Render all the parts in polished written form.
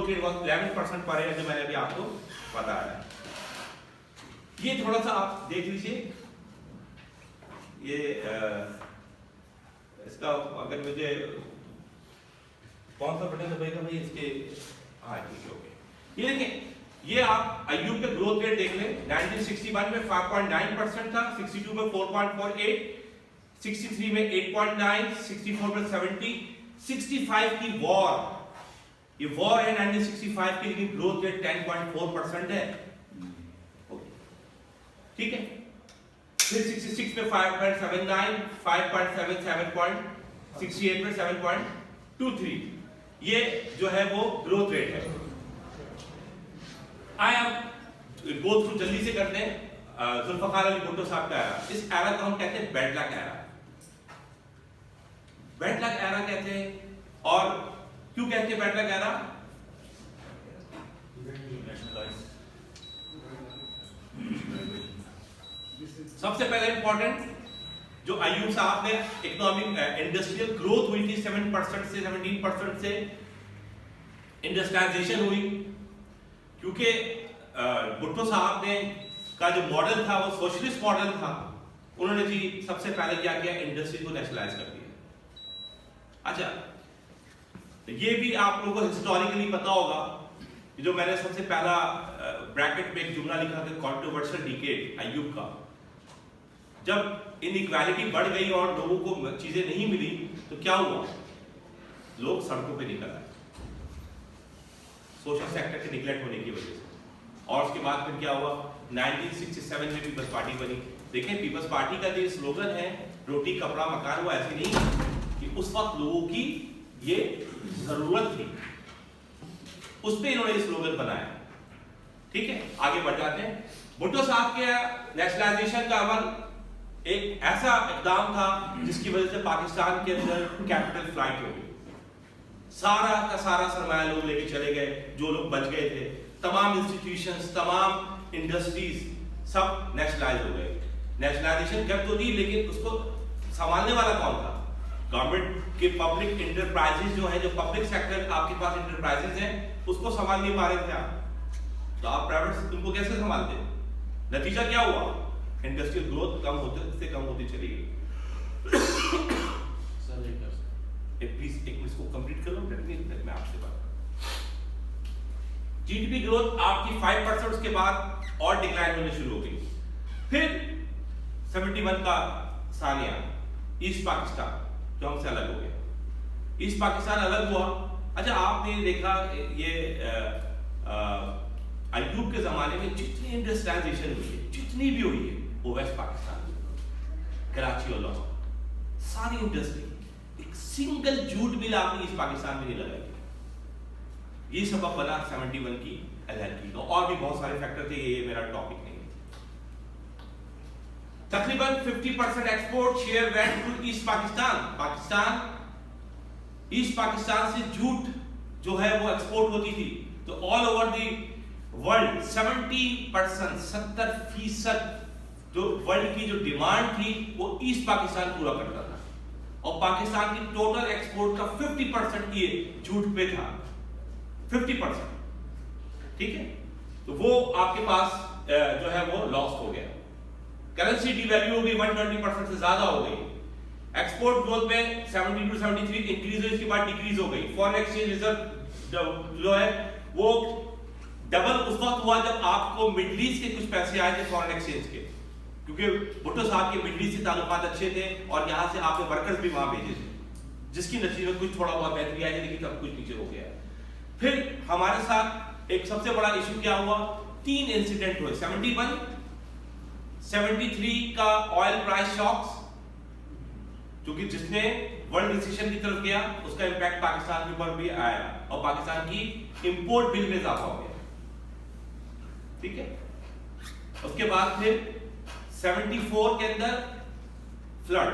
Growth rate was 11% पर है, जो मैंने अभी आपको बताया। ये थोड़ा सा आप देख लीजिए, ये इसका अगर मुझे कौन सा बटन दबाएगा भाई इसके, हाँ ठीक है ओके। ये देखें, ये आप अय्यूब के ग्रोथ रेट देख लें, 1961 में 5.9% था, 62 में 4.48, 63 में 8.9, 64 में 70, 65 की वॉर, ये वॉर है 1965 की, लेकिन ग्रोथ रेट 10.4% है, ठीक है। फिर 66 में 5.79, 5.7, 7.68 में 7.23, ये जो है वो ग्रोथ रेट है। आए अब गो थ्रू जल्दी से करते हैं। जुल्फकार अली भुट्टो साहब का एरा, इस एरा को हम कहते हैं bad luck era. Bad luck era कहते हैं, और क्यों कहते हैं बैड लक एरा? सबसे पहले इंपॉर्टेंट, जो अय्यूब साहब ने इकोनॉमिक इंडस्ट्रियल ग्रोथ हुई थी 7% से 17% से, इंडस्ट्रियलाइजेशन हुई, क्योंकि भुट्टो साहब ने का जो मॉडल था वो सोशलिस्ट मॉडल था। उन्होंने जी सबसे पहले क्या किया, इंडस्ट्री को नेशनलाइज कर दिया। अच्छा, तो ये भी आप लोगों को हिस्टोरिकली पता होगा, जो मैंने सबसे पहला ब्रैकेट में एक जुमला लिखा था, कंट्रोवर्शियल डिकेड अय्यूब का। जब इनइक्वालिटी बढ़ गई और लोगों को चीजें नहीं मिली, तो क्या हुआ, लोग सड़कों पे निकल आए सोशल सेक्टर के निगलेक्ट होने की वजह से। और उसके बाद फिर क्या हुआ, 1967 में पीपल्स पार्टी बनी। देखें, पीपल्स पार्टी का जो स्लोगन है, रोटी कपड़ा मकान, वो ऐसे नहीं कि उस वक्त लोगों की ये जरूरत थी, उस पे इन्होंने स्लोगन बनाया। ठीक है, आगे बढ़ जाते हैं। भुट्टो साहब के नेशनलाइजेशन का अमल एक ऐसा इकदाम था जिसकी वजह से पाकिस्तान के अंदर कैपिटल फ्लाइट हो गई। सारा का सारा सरमाया लोग लेके चले गए, जो लोग बच गए थे। तमाम इंस्टीट्यूशंस, तमाम इंडस्ट्रीज सब नेशनलाइज हो गए। नेशनलाइजेशन कर तो दी, लेकिन उसको संभालने वाला कौन था? गवर्नमेंट के पब्लिक इंटरप्राइजेज जो है, जो पब्लिक सेक्टर आपके पास इंटरप्राइजेज हैं, उसको संभाल नहीं पा रहे थे आप। तो आप प्राइवेट उनको कैसे संभालते? नतीजा क्या हुआ, इंडस्ट्रियल ग्रोथ कम होती चली गई। प्लीज एक इसको कंप्लीट कर लो, मैं आपसे बात। जीडीपी ग्रोथ आपकी 5%, उसके बाद और डिक्लाइन होने शुरू हो गई। फिर 71 का साल आया, ईस्ट पाकिस्तान जो हमसे अलग हो गया। ईस्ट पाकिस्तान अलग हुआ। अच्छा, आपने देखा ये अय्यूब के जमाने में जितनी इंडस्ट्रियलाइजेशन हुई है, जितनी भी हुई है, वो वेस्ट पाकिस्तान में, कराची और लाहौर, सारी इंडस्ट्री, एक सिंगल जूट मिल आपने ईस्ट पाकिस्तान में नहीं लगाई। ये सबब बना 71 की एलएलपी का, और भी बहुत सारे फैक्टर थे, ये मेरा टॉपिक नहीं है। तकरीबन 50% export share went to east Pakistan. East Pakistan से जूट जो है वो एक्सपोर्ट होती थी। तो ऑल ओवर द वर्ल्ड 70% जो वर्ल्ड की जो डिमांड थी वो ईस्ट पाकिस्तान पूरा करता था, और पाकिस्तान की टोटल एक्सपोर्ट का 50% ये जूट पे था। 50%, ठीक है। तो वो आपके पास जो है वो लॉस्ट हो गया। करेंसी डिवैल्यू हो गई, 120% से ज्यादा हो गई। एक्सपोर्ट ग्रोथ में 70 to 73 इंक्रीज हुई, इसके बाद डिक्रीज हो गई। फॉरेन एक्सचेंज रिजर्व जो है वो डबल उस वक्त हुआ जब आपको मिडिल ईस्ट के कुछ पैसे आए थे फॉरेन एक्सचेंज के, क्योंकि भुट्टो साहब के मिडिल ईस्ट से ताल्लुकात अच्छे थे, और यहाँ से आपने वर्कर्स भी वहां भेजे थे, जिसकी नतीजे में कुछ थोड़ा बहुत बेहतरी आई, लेकिन सब कुछ नीचे हो गया। फिर हमारे साथ एक सबसे बड़ा इशू क्या हुआ, 3 इंसिडेंट हुए। 71, 73 का ऑयल प्राइस शॉक्स, क्योंकि जिसने वर्ल्ड रिसेशन की तरफ गया, उसका इंपैक्ट पाकिस्तान के ऊपर भी आया, और पाकिस्तान की इंपोर्ट बिल में इजाफा हो गया। ठीक है। उसके बाद फिर 74 के अंदर फ्लड,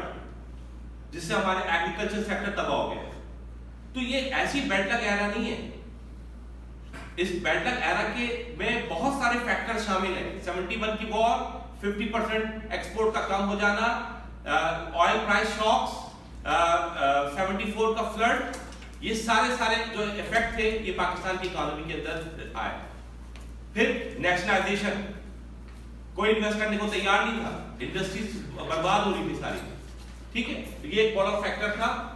जिससे हमारे एग्रीकल्चर सेक्टर तबाह हो गया। तो ये ऐसी बैड लक एरा नहीं है। इस बैड लक एरा के में बहुत सारे फैक्टर शामिल हैं। 71 की वॉर, 50% एक्सपोर्ट का कम हो जाना, ऑयल प्राइस शॉक्स, 74 का फ्लड, ये सारे जो इफेक्ट थे ये पाकिस्तान की इकोनॉमी के अंदर आए। फिर नेशनलाइजेशन, कोई इन्वेस्ट करने को तैयार नहीं था, इंडस्ट्रीज बर्बाद हो रही थी सारी, ठीक है। तो ये एक बड़ा फैक्टर था।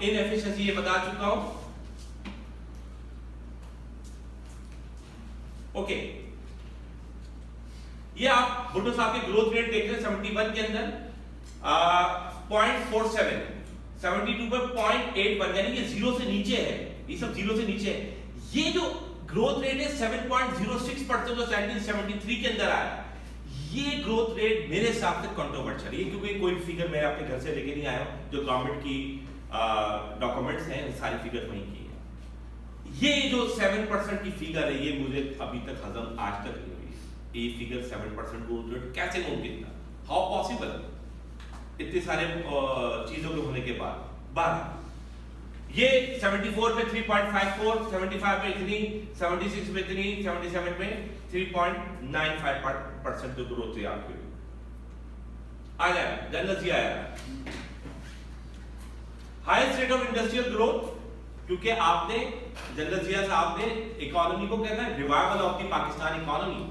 इनएफिशिएंसी ये बता चुका हूं, ओके। ये आप भुट्टो साहब के ग्रोथ रेट देख रहे हैं 71 के अंदर 0.47, 72 पर 0.81, यानी ये जीरो से नीचे है, ये सब जीरो से नीचे है। ये जो ग्रोथ रेट है 7.06% जो 1973 के अंदर आया, ये ग्रोथ रेट मेरे हिसाब से कंट्रोवर्शियल है, क्योंकि कोई फिगर मैं अपने घर से लेके नहीं आया हूं, जो गवर्नमेंट की डॉक्यूमेंट्स हैं सारी फिगर वहीं की है। ये जो 7% की फिगर है ये मुझे अभी तक हजम आज तक नहीं हुई। ये फिगर 7% ग्रोथ रेट कैसे मुमकिन था, हाउ पॉसिबल, इतने सारे चीजों के होने के बाद। 12 ये 74 पे 3.54, 75 पे इतनी, 76 पे इतनी, 77 पे 3.95% जो ग्रोथ थी आपकी। आ जाए जनरल जी आया, highest rate of industrial growth, क्योंकि आपने जनरल जिया साहब ने इकोनॉमी को कहना है revival of the Pakistan economy.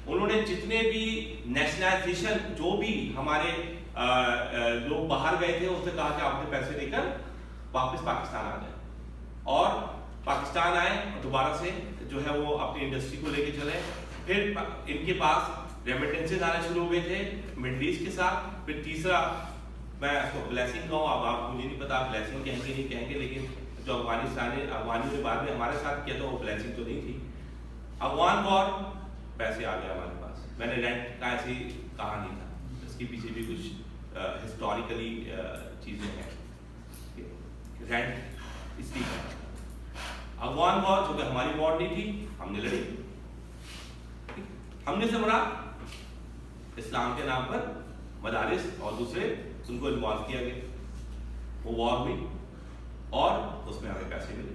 उन्होंने जितने भी नेशनलाइजेशन, जो भी हमारे लोग बाहर गए थे उनसे कहा कि आपने पैसे लेकर वापस पाकिस्तान आ जाए, और पाकिस्तान आए और दोबारा से जो है वो अपनी इंडस्ट्री को लेके चले। फिर इनके पास रेमिटेंसेस आने शुरू हो गए थे मिडिल ईस्ट के साथ। फिर तीसरा मैं इसको ब्लेसिंग कहूँ, अब आप मुझे नहीं पता ब्लेसिंग कहेंगे नहीं कहेंगे, लेकिन जो अफगानियों ने बाद में हमारे साथ किया तो वो ब्लेसिंग तो नहीं थी। अफगान वॉर, पैसे आ गए हमारे पास, मैंने रेंट का ऐसे कहा नहीं था, इसके पीछे भी कुछ हिस्टोरिकली चीजें हैं। रेंट इसलिए अफगान वॉर, जो कि हमारी वॉर नहीं थी, हमने लड़ी, हमने से मरा इस्लाम के नाम पर मदारिस और दूसरे उनको इन्वॉल्व किया गया, वो वॉर हुई और उसमें हमें पैसे मिले,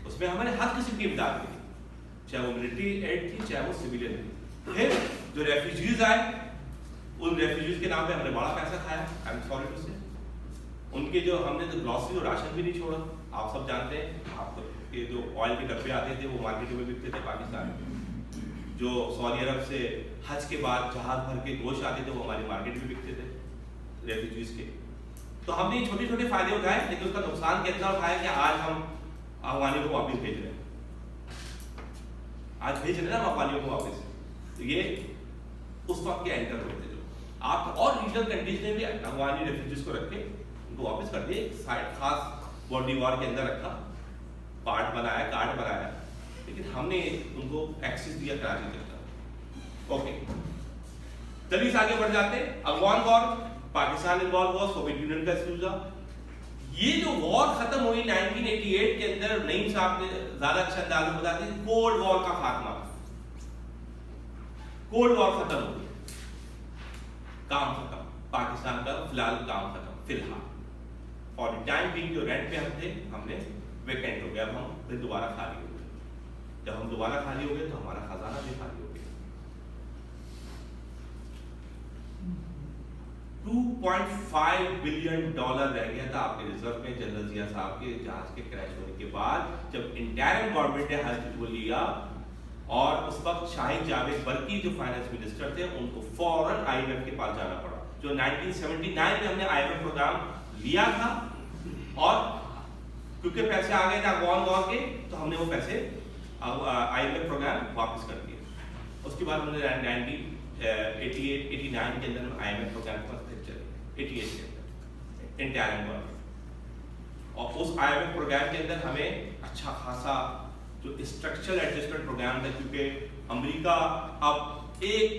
उसमें हमारे हर किस्म की इमदाद मिली, चाहे वो मिलिट्री एड थी चाहे वो सिविलियन थी। फिर जो रेफ्यूजीज आए, उन रेफ्यूजीज के नाम पे हमने बड़ा पैसा खाया, आई एम सॉरी टू से। उनके जो हमने तो ग्रॉसरी और राशन भी नहीं छोड़ा, आप सब जानते हैं। आपको ये जो ऑयल के डब्बे आते थे वो मार्केट में बिकते थे पाकिस्तान में, जो सऊदी अरब से हज के बाद जहाज भर के गोश्त आते थे वो हमारी मार्केट में बिकते थे रेफ्यूजीज के। तो हमने छोटे छोटे फायदे उठाए, लेकिन उसका नुकसान कितना उठाया कि आज हम अफगानियों को वापस भेज रहे हैं, आज भेज रहे हैं ना अफगानियों को वापस। तो ये उस वक्त के एंकर हुए थे जो आप, और रीजनल कंट्रीज ने भी अफगानी रेफ्यूजीज को रखे, उनको वापस कर दिए, साइड खास बॉडी वॉर के अंदर रखा, कार्ड बनाया, लेकिन हमने उनको एक्सेस दिया कराची तक। ओके, चलिए आगे बढ़ जाते हैं। अफगान वॉर, पाकिस्तान इन्वॉल्व हुआ, सोवियत यूनियन का एक्सक्लूज हुआ। ये जो वॉर खत्म हुई 1988 के अंदर, नईम साहब ने ज्यादा अच्छा अंदाज में बताते हैं, कोल्ड वॉर का खात्मा, कोल्ड वॉर खत्म हो गया, काम खत्म, पाकिस्तान का फिलहाल काम खत्म, फिलहाल और टाइम बीइंग जो रेंट पे हम थे, हमने वेकेंट हो गया, अब हम फिर दोबारा खाली हो गए। जब हम दोबारा खाली हो गए तो हमारा खजाना भी खाली हो गया। $2.5 बिलियन रह गया था आपके रिजर्व में जनरल जिया साहब के जहाज के क्रैश होने के बाद, जब इंटरिम गवर्नमेंट ने हज को लिया, और उस वक्त शाहिद जावेद बर्की जो फाइनेंस मिनिस्टर थे, उनको फौरन आईएमएफ के पास जाना पड़ा। जो 1979 में हमने आईएमएफ प्रोग्राम लिया था, और क्योंकि पैसे आ गए थे अफगान वॉर के, तो हमने वो पैसे आईएमएफ प्रोग्राम वापस कर दिया। उसके बाद हमने 1988-89 के अंदर आईएमएफ प्रोग्राम पर फिर चले, 88 के अंदर इंटरिम गवर्नमेंट, और उस आईएमएफ प्रोग्राम के अंदर हमें अच्छा खासा जो स्ट्रक्चरल एडजस्टमेंट प्रोग्राम था, क्योंकि अमेरिका अब एक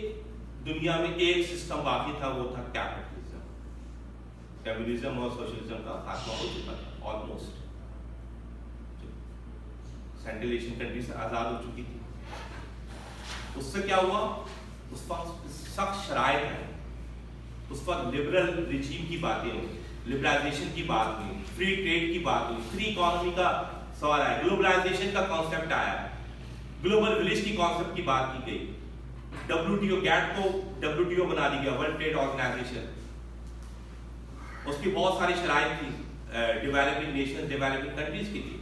दुनिया में एक सिस्टम बाकी था, वो था कैपिटलिज्म, कम्युनिज्म और सोशलिज्म का खात्मा हो चुका था ऑलमोस्ट, सेंट्रल एशियन कंट्री से आजाद हो चुकी थी। उससे क्या हुआ, उस वक्त सख्त शराइत है, उस वक्त लिबरल रिजीम की बातें हुई, लिबरलाइजेशन की बात हुई, फ्री ट्रेड की बात हुई, फ्री इकोनॉमी का सवाल आया, ग्लोबलाइजेशन का कॉन्सेप्ट आया, ग्लोबल विलेज की कॉन्सेप्ट की बात की गई, WTO गैट को WTO बना दी गया, वर्ल्ड ट्रेड ऑर्गेनाइजेशन। उसकी बहुत सारी शराइत थी, डेवलपिंग नेशन, डेवलपिंग कंट्रीज की थी।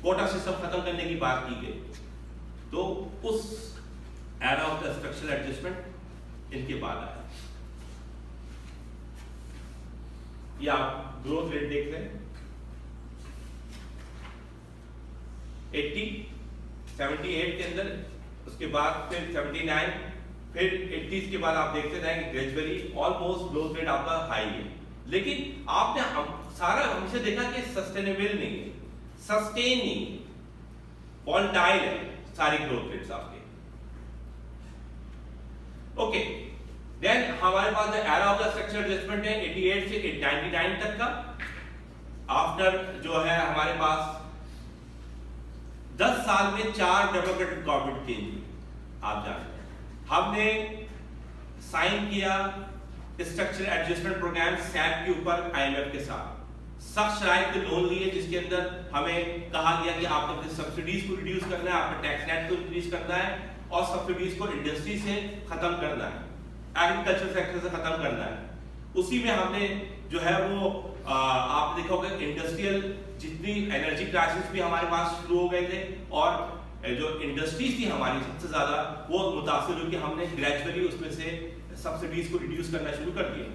कोटा सिस्टम खत्म करने की बात की गई, तो उस era of the structural adjustment इनके बाद आया। ये आप ग्रोथ रेट देख रहे हैं, 80, 78 के अंदर, उसके बाद फिर 79, फिर 80 के बाद आप देखते रहें कि ग्रेजुअली ऑलमोस्ट ग्रोथ रेट आपका हाई है। लेकिन आपने सारा हमसे देखा कि सस्टेनेबल नहीं है, सस्टेन नहीं है, वॉलटाइल है सारी ग्रोथ रेट्स आपके। ओके, देन हमारे पास जो era of the structural adjustment है 88 से 99 तक का। आफ्टर जो है हमारे पास 10 साल में 4 डेमोक्रेटिक गवर्नमेंट चेंज हुई, आप जानते हैं। हमने साइन किया स्ट्रक्चरल एडजस्टमेंट प्रोग्राम सैप के ऊपर आईएमएफ के साथ, सख्त शराइत के लोन लिए, जिसके अंदर हमें कहा गया कि आपको अपने सब्सिडीज को रिड्यूस करना है, आपको टैक्स नेट को रिड्यूस करना है, और सब्सिडीज को इंडस्ट्री से खत्म करना है, एग्रीकल्चर सेक्टर से खत्म करना है। उसी में हमने जो है वो आप देखोगे इंडस्ट्रियल जितनी एनर्जी क्राइसिस भी हमारे पास शुरू हो गए थे, और जो इंडस्ट्रीज थी हमारी सबसे ज्यादा वो मुतासिर हुई, कि हमने ग्रेजुअली उसमें से सब्सिडीज को रिड्यूस करना शुरू कर दिया।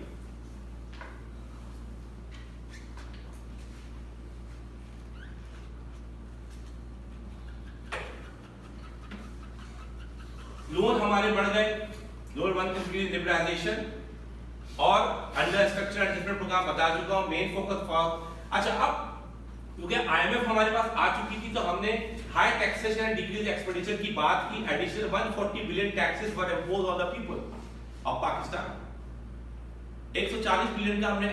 लोन हमारे बढ़ गए, लोन वन लिबरलाइजेशन और अंडर स्ट्रक्चरल एडजस्टमेंट प्रोग्राम बता चुका हूं, मेन फोकस फॉर। अच्छा, अब क्योंकि आईएमएफ हमारे पास आ चुकी थी, तो हमने high taxation and decrease expenditure की बात की। Additional 140 billion taxes were imposed on the people of Pakistan. 140 billion का हमने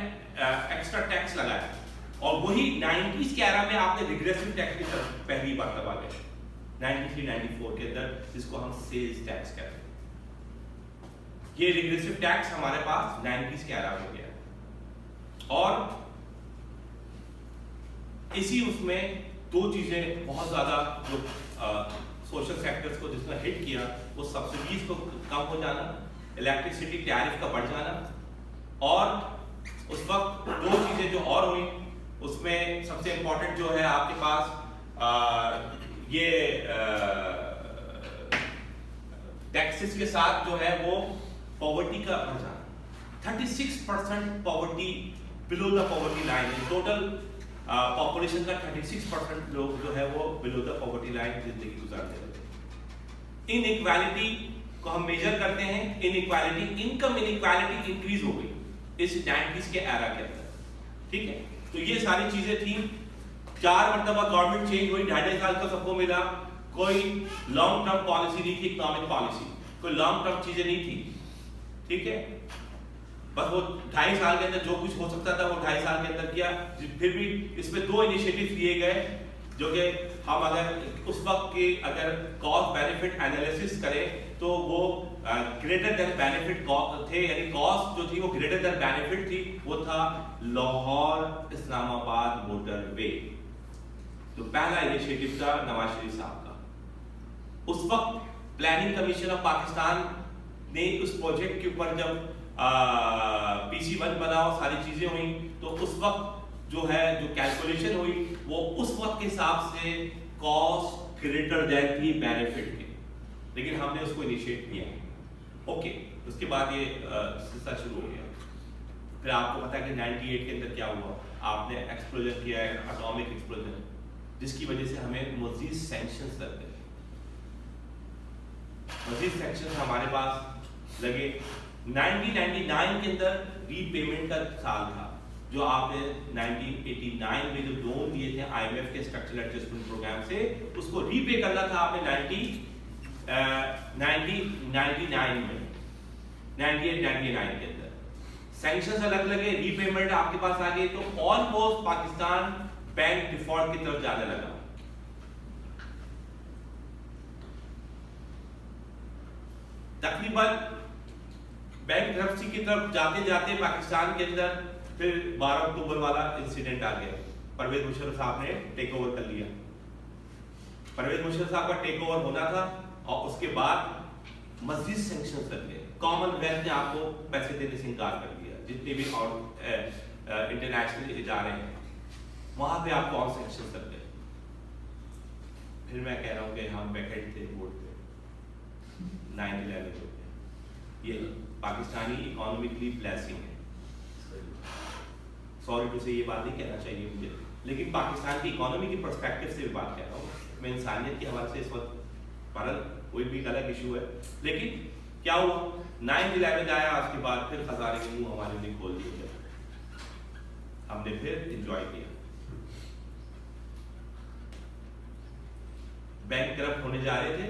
एक्स्ट्रा टैक्स लगाया, और वही 90s के एरा में आपने रिग्रेसिव टैक्स की तरफ पहली बार दबा गए 93-94 के अंदर, जिसको हम सेल्स टैक्स कहते हैं। ये रिग्रेसिव टैक्स हमारे पास 90s के एरा में गया, और इसी उसमें दो चीजें बहुत ज्यादा जो सोशल सेक्टर्स को जिसने हिट किया, वो सब्सिडीज को कम हो जाना, इलेक्ट्रिसिटी टैरिफ का बढ़ जाना, और उस वक्त दो चीजें जो और हुई, उसमें सबसे इंपॉर्टेंट जो है आपके पास ये टैक्सेस के साथ जो है वो पॉवर्टी का बढ़ जाना। 36% poverty below the poverty line, total population का 36% लोग जो है वो बिलो द पॉवर्टी लाइन जिंदगी गुजारते रहते हैं। इनइक्वालिटी को हम मेजर करते हैं, इनइक्वालिटी, इनकम इनइक्वालिटी इंक्रीज हो गई इस 90s के एरा के अंदर, ठीक है। तो ये सारी चीजें थी। 4 मरतबा गवर्नमेंट चेंज हुई, 2.5 साल का सबको मिला, कोई लॉन्ग टर्म पॉलिसी नहीं थी, इकोनॉमिक पॉलिसी, कोई लॉन्ग टर्म चीजें नहीं थी, ठीक है। बस वो 2.5 साल के अंदर जो कुछ हो सकता था वो 2.5 साल के अंदर किया। फिर भी इसमें 2 इनिशिएटिव लिए गए, जो कि हम अगर उस वक्त की अगर कॉस्ट बेनिफिट एनालिसिस करें तो वो ग्रेटर देन बेनिफिट थे, यानी कॉस्ट जो थी वो ग्रेटर देन बेनिफिट थी। वो था लाहौर इस्लामाबाद मोटरवे, तो पहला इनिशिएटिव था नवाज शरीफ साहब का। उस वक्त प्लानिंग कमीशन ऑफ पाकिस्तान ने उस प्रोजेक्ट के ऊपर जब PC1 बना और सारी चीजें हुई, तो उस वक्त जो है जो कैलकुलेशन हुई वो उस वक्त के हिसाब से कॉस्ट ग्रेटर देन थी बेनिफिट के, लेकिन हमने उसको इनिशिएट किया। ओके, उसके बाद ये सिलसिला शुरू हो गया। फिर आपको पता है कि 98 के अंदर क्या हुआ, आपने एक्सप्लोजन किया है, एटॉमिक एक्सप्लोजन, जिसकी वजह से हमें मजीद सैंक्शंस लग गए। मजीद सैंक्शंस हमारे पास लगे। 1999 के अंदर रीपेमेंट का साल था, जो आपने 1989 में जो लोन दिए थे IMF के स्ट्रक्चरल एडजस्टमेंट प्रोग्राम से, उसको रीपे करना था आपने 1999 में, 98-99 के अंदर। सैंक्शंस अलग लगे, रीपेमेंट आपके पास आ गई, तो ऑलमोस्ट पाकिस्तान बैंक डिफॉल्ट की तरफ जाने लगा। तकरीबन बैंकरप्सी की तरफ जाते जाते पाकिस्तान के अंदर फिर 12 अक्टूबर वाला इंसिडेंट आ गया। परवेज मुशर्रफ साहब ने टेक ओवर कर लिया। परवेज मुशर्रफ साहब का टेक ओवर होना था, और उसके बाद मजीद सैंक्शंस लग गए। कॉमनवेल्थ ने आपको पैसे देने से इनकार कर दिया, जितने भी और इंटरनेशनल जा रहे हैं, वहाँ पे आप कौन से एक्शन करते हैं? फिर मैं कह रहा हूँ कि हम बैकेट थे बोर्ड पे 9/11 को, ये पाकिस्तानी इकोनॉमिकली ब्लेसिंग है। सॉरी टू से ये बात नहीं कहना चाहिए मुझे, लेकिन पाकिस्तान की इकोनॉमी की पर्सपेक्टिव से भी बात कर रहा हूँ मैं। इंसानियत के हवाले से इस वक्त भारत कोई भी अलग इशू है, लेकिन क्या हुआ 9/11 आया, उसके बाद फिर खजाने के मुंह हमारे लिए खोल दिए गए, हमने फिर एंजॉय किया। बैंक करप्ट होने जा रहे थे,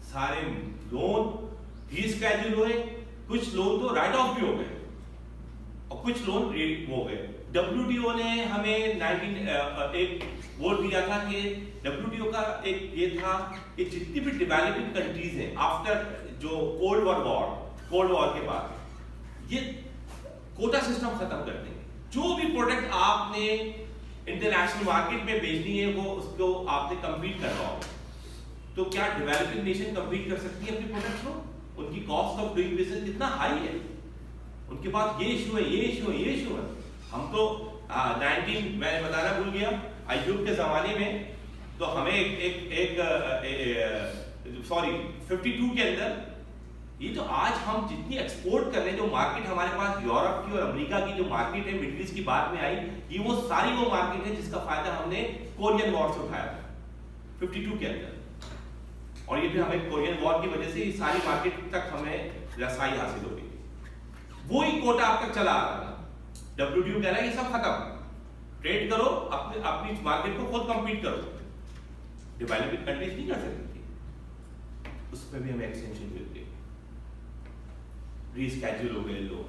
सारे लोन फीस स्केड्यूल हुए, कुछ लोन तो राइट ऑफ भी हो गए और कुछ लोन हो गए। WTO ने हमें एक वोट दिया था कि WTO का एक ये था कि जितनी भी डेवलपिंग कंट्रीज हैं आफ्टर जो कोल्ड वॉर के बाद ये कोटा सिस्टम खत्म कर देंगे। जो भी प्रोडक्ट आपने इंटरनेशनल मार्केट में बेचनी है वो उसको आपने कम्पीट करना होगा। तो क्या डेवलपिंग नेशन कम्पीट कर सकती है अपनी प्रोडक्ट्स को? उनकी कॉस्ट ऑफ डूइंग बिजनेस कितना हाई है, उनके पास ये इशू है, ये इशू है, ये इशू है। हम तो 19 मैं बताना भूल गया, अय्यूब के जमाने में तो हमें सॉरी 52 के अंदर ये तो आज हम जितनी एक्सपोर्ट कर रहे हैं, जो मार्केट हमारे पास यूरोप की और अमेरिका की जो मार्केट है, मिडिल ईस्ट की बाद में आई, ये वो सारी वो मार्केट है जिसका फायदा हमने कोरियन वॉर से उठाया था 52 के अंदर। और ये भी हमें कोरियन वॉर की वजह से ये सारी मार्केट तक हमें रसाई हासिल हो गई। वो ही कोटा अब तक चला आ रहा है। WTO कह रहा है ये सब खत्म, ट्रेड करो, अपनी मार्केट को खुद कंपीट करो। डेवलपिंग कंट्रीज नहीं कर सकती, उसमें भी हमें एक्सटेंशन मिल गई, रीस्केड्यूल हो गए लोग।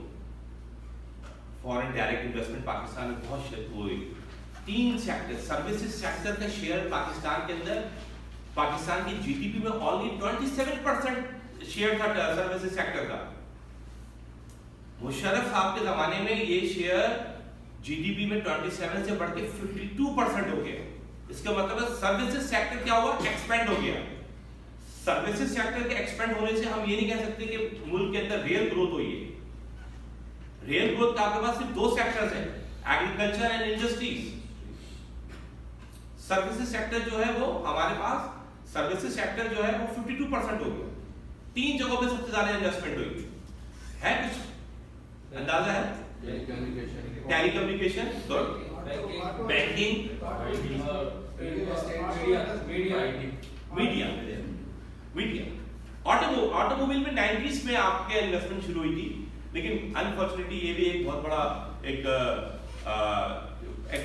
फॉरेन डायरेक्ट इन्वेस्टमेंट पाकिस्तान में बहुत हुई। 3 सेक्टर, सर्विसेज सेक्टर का शेयर पाकिस्तान के अंदर, पाकिस्तान की GDP में ओनली 27% शेयर था सर्विसेज सेक्टर का। मुशर्रफ साहब के जमाने में ये शेयर GDP में 27 से बढ़ के 52% हो गया। इसका मतलब है सर्विसेज सेक्टर क्या हुआ, एक्सपेंड हो गया। सर्विसेज सेक्टर के एक्सपेंड होने से हम ये नहीं कह सकते कि मुल्क के अंदर रियल ग्रोथ हुई है। रियल ग्रोथ का आपके पास सिर्फ 2 सेक्टर्स हैं, agriculture and industries. Services sector जो है वो हमारे पास, सर्विसेज सेक्टर जो है वो 52% हो गया। 3 जगहों पे सबसे ज्यादा इन्वेस्टमेंट हुई है। कुछ अंदाजा है? टेलीकम्युनिकेशन, बैंकिंग, मीडिया, ऑटोमोबाइल में 90s में आपके इन्वेस्टमेंट शुरू हुई थी, लेकिन अनफॉर्चुनेटली ये भी एक बहुत बड़ा एक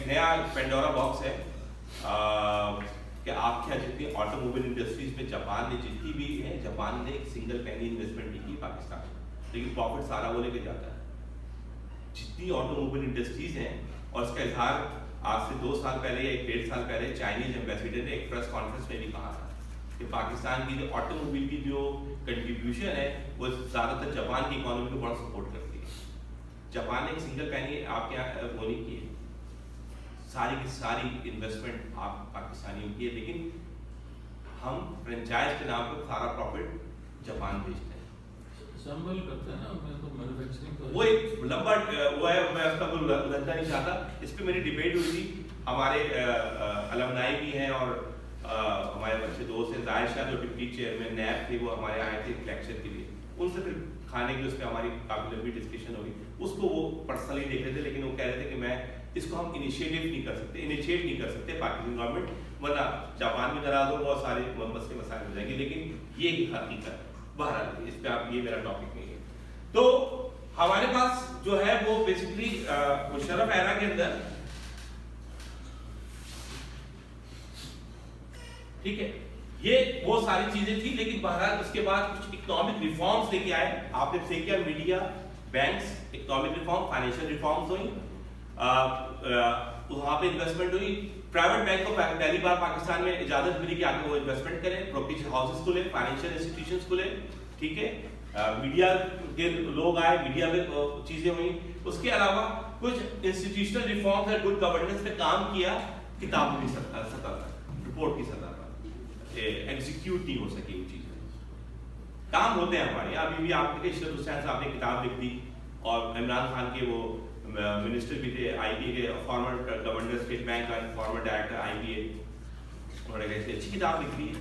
नया पेंडोरा बॉक्स है कि आप क्या जितनी ऑटोमोबाइल इंडस्ट्रीज में जापान ने जितनी भी है, जापान ने एक सिंगल पेनी इन्वेस्टमेंट नहीं की पाकिस्तान में, लेकिन प्रॉफिट सारा वो लेके जाता है। जितनी ऑटोमोबाइल इंडस्ट्रीज हैं, और इसका इजहार आज से 2 साल पहले या 1.5 साल पहले चाइनीज एम्बेसडर ने एक प्रेस कॉन्फ्रेंस में भी कहा था कि पाकिस्तान की जो ऑटोमोबाइल की जो कंट्रीब्यूशन है वो ज़्यादातर जापान की इकोनॉमी को बहुत सपोर्ट करती है। जापान ने एक सिंगल पेनी आपके यहाँ वो नहीं की है, सारी की सारी इन्वेस्टमेंट आप पाकिस्तानियों की है, लेकिन हम फ्रेंचाइज के नाम पर सारा प्रॉफिट जापान भेजते हैं। संबल करते हैं ना, मैं तो मैन्युफैक्चरिंग वो एक लंबा वो है, मैं उसका कोई उलझना नहीं चाहता। इस पे मेरी डिबेट हुई थी, हमारे अलमनाई भी हैं और हमारे अच्छे दोस्त हैं जाहिर शाह जो डिप्टी चेयरमैन नैब थे, वो हमारे आए थे लेक्चर के लिए। उनसे फिर खाने की उस पर हमारी काफ़ी लंबी डिस्कशन हुई। उसको वो पर्सनली देख रहे थे, लेकिन वो कह रहे थे कि मैं इसको हम इनिशिएट नहीं कर सकते पाकिस्तान गवर्नमेंट, वरना जापान में नाराज हो, बहुत सारे मसले मसाइल हो जाएंगे। लेकिन ये हकीकत है, बहरहाल इस पे आप, ये मेरा टॉपिक नहीं है। तो हमारे पास जो है वो बेसिकली मुशर्रफ एरा के अंदर, ठीक है, ये वो सारी चीजें थी, लेकिन बहरहाल उसके बाद कुछ इकोनॉमिक रिफॉर्म्स लेके आए। आपने देख किया media, banks, economic reform, financial reforms हुई, वहां पे इन्वेस्टमेंट हुई। प्राइवेट बैंक को पहली बार पाकिस्तान में इजाजत मिली कि आगे वो इन्वेस्टमेंट करें, ब्रोकरेज हाउसेस खुले, फाइनेंशियल इंस्टीट्यूशंस खुले, ठीक है, मीडिया के लोग आए, मीडिया में चीजें हुई। उसके अलावा कुछ इंस्टीट्यूशनल रिफॉर्म्स और गुड गवर्नेंस पे काम किया, किताबों की सतह पर, रिपोर्ट की सतह पर, एग्जीक्यूट नहीं हो सकी वो चीजें। काम होते हैं हमारे यहाँ। अभी भी आपके इशरत हुसैन साहब ने किताब लिख दी और इमरान खान के वो मिनिस्टर भी थे IBA के, फॉर्मर गवर्नर स्टेट बैंक का, फॉर्मर डायरेक्टर IBA। उन्होंने कैसे अच्छी किताब लिख दी है,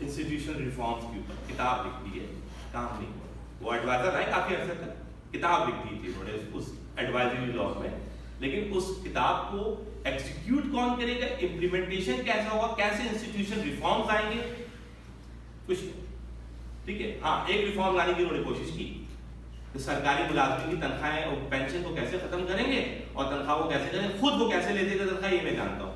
इंस्टीट्यूशनल रिफॉर्म्स के ऊपर किताब लिख दी है, काम नहीं हुआ। वो एडवाइजर है काफी अर्से तक, किताब लिख दी थी उन्होंने उस एडवाइजरी लॉ में, लेकिन उस किताब को एग्जीक्यूट कौन करेगा, इम्प्लीमेंटेशन कैसा होगा, कैसे इंस्टीट्यूशन रिफॉर्म्स आएंगे, कुछ नहीं। ठीक है, हाँ एक रिफॉर्म लाने की उन्होंने कोशिश की, तो सरकारी मुलाजमिन की तनख्वाहें और पेंशन को कैसे खत्म करेंगे और तनख्वाह को कैसे करेंगे, खुद वो कैसे लेते थे तनख्वाह ये मैं जानता हूँ।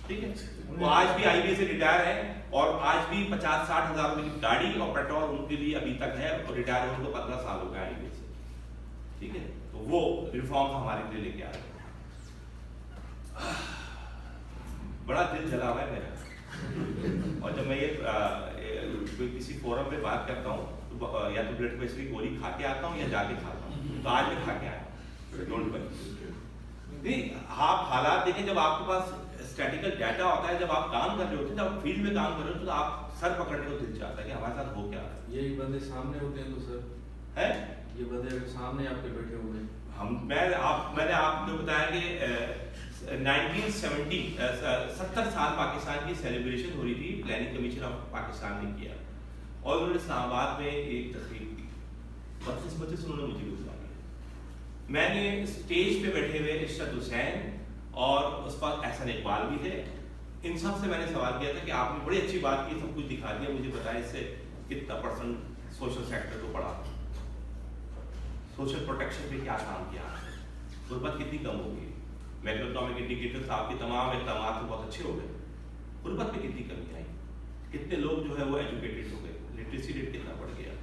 ठीक है, वो आज भी IBA से रिटायर है और आज भी 50-60 हजार रुपए की गाड़ी और पेट्रोल उनके लिए अभी तक है, और रिटायर होने को 15 साल हो गए IBA से। ठीक है, तो वो रिफॉर्म हमारे लिए लेके आ रहे हैं। बड़ा दिल जला हुआ है मेरा, और जब मैं ये किसी फोरम पे बात करता हूँ तो या तो ब्लड प्रेशर की गोली खा के आता हूँ या जाके खाता हूँ, तो आज मैं खा के आया। डोंट वरी, नहीं आप हालात देखें, जब आपके पास स्टैटिकल डाटा होता है, जब आप काम कर रहे होते हैं, जब आप फील्ड में काम कर रहे होते हैं, तो आप सर पकड़ने को दिल चाहता है कि हमारे साथ हो क्या रहा है। यही बंदे सामने होते हैं तो सर है, ये बंदे अगर सामने आपके बैठे हुए हैं, मैंने आपको बताया कि 70 साल पाकिस्तान की सेलिब्रेशन हो रही थी, प्लानिंग कमीशन ऑफ पाकिस्तान ने किया, और उन्होंने इस्लामाबाद में एक तकरीब की, 32 उन्होंने मुझे बुला लिया। मैंने स्टेज पे बैठे हुए इरशाद हुसैन और उस पर एहसन इकबाल भी थे, इन सब से मैंने सवाल किया था कि आपने बड़ी अच्छी बात की, सब कुछ दिखा दिया, मुझे बताया इससे कितना % सोशल सेक्टर को पड़ा, सोशल प्रोटेक्शन पे क्या काम किया, गुर्बत कितनी कम हो गई, मैक्रो इकोनॉमिक इंडिकेटर्स आपके तमाम इक़दाम तो बहुत अच्छे हो गए, गुर्बत में कितनी कमी आई, कितने लोग जो है वो एजुकेटेड हो गए, लिटरेसी रेट कितना बढ़ गया,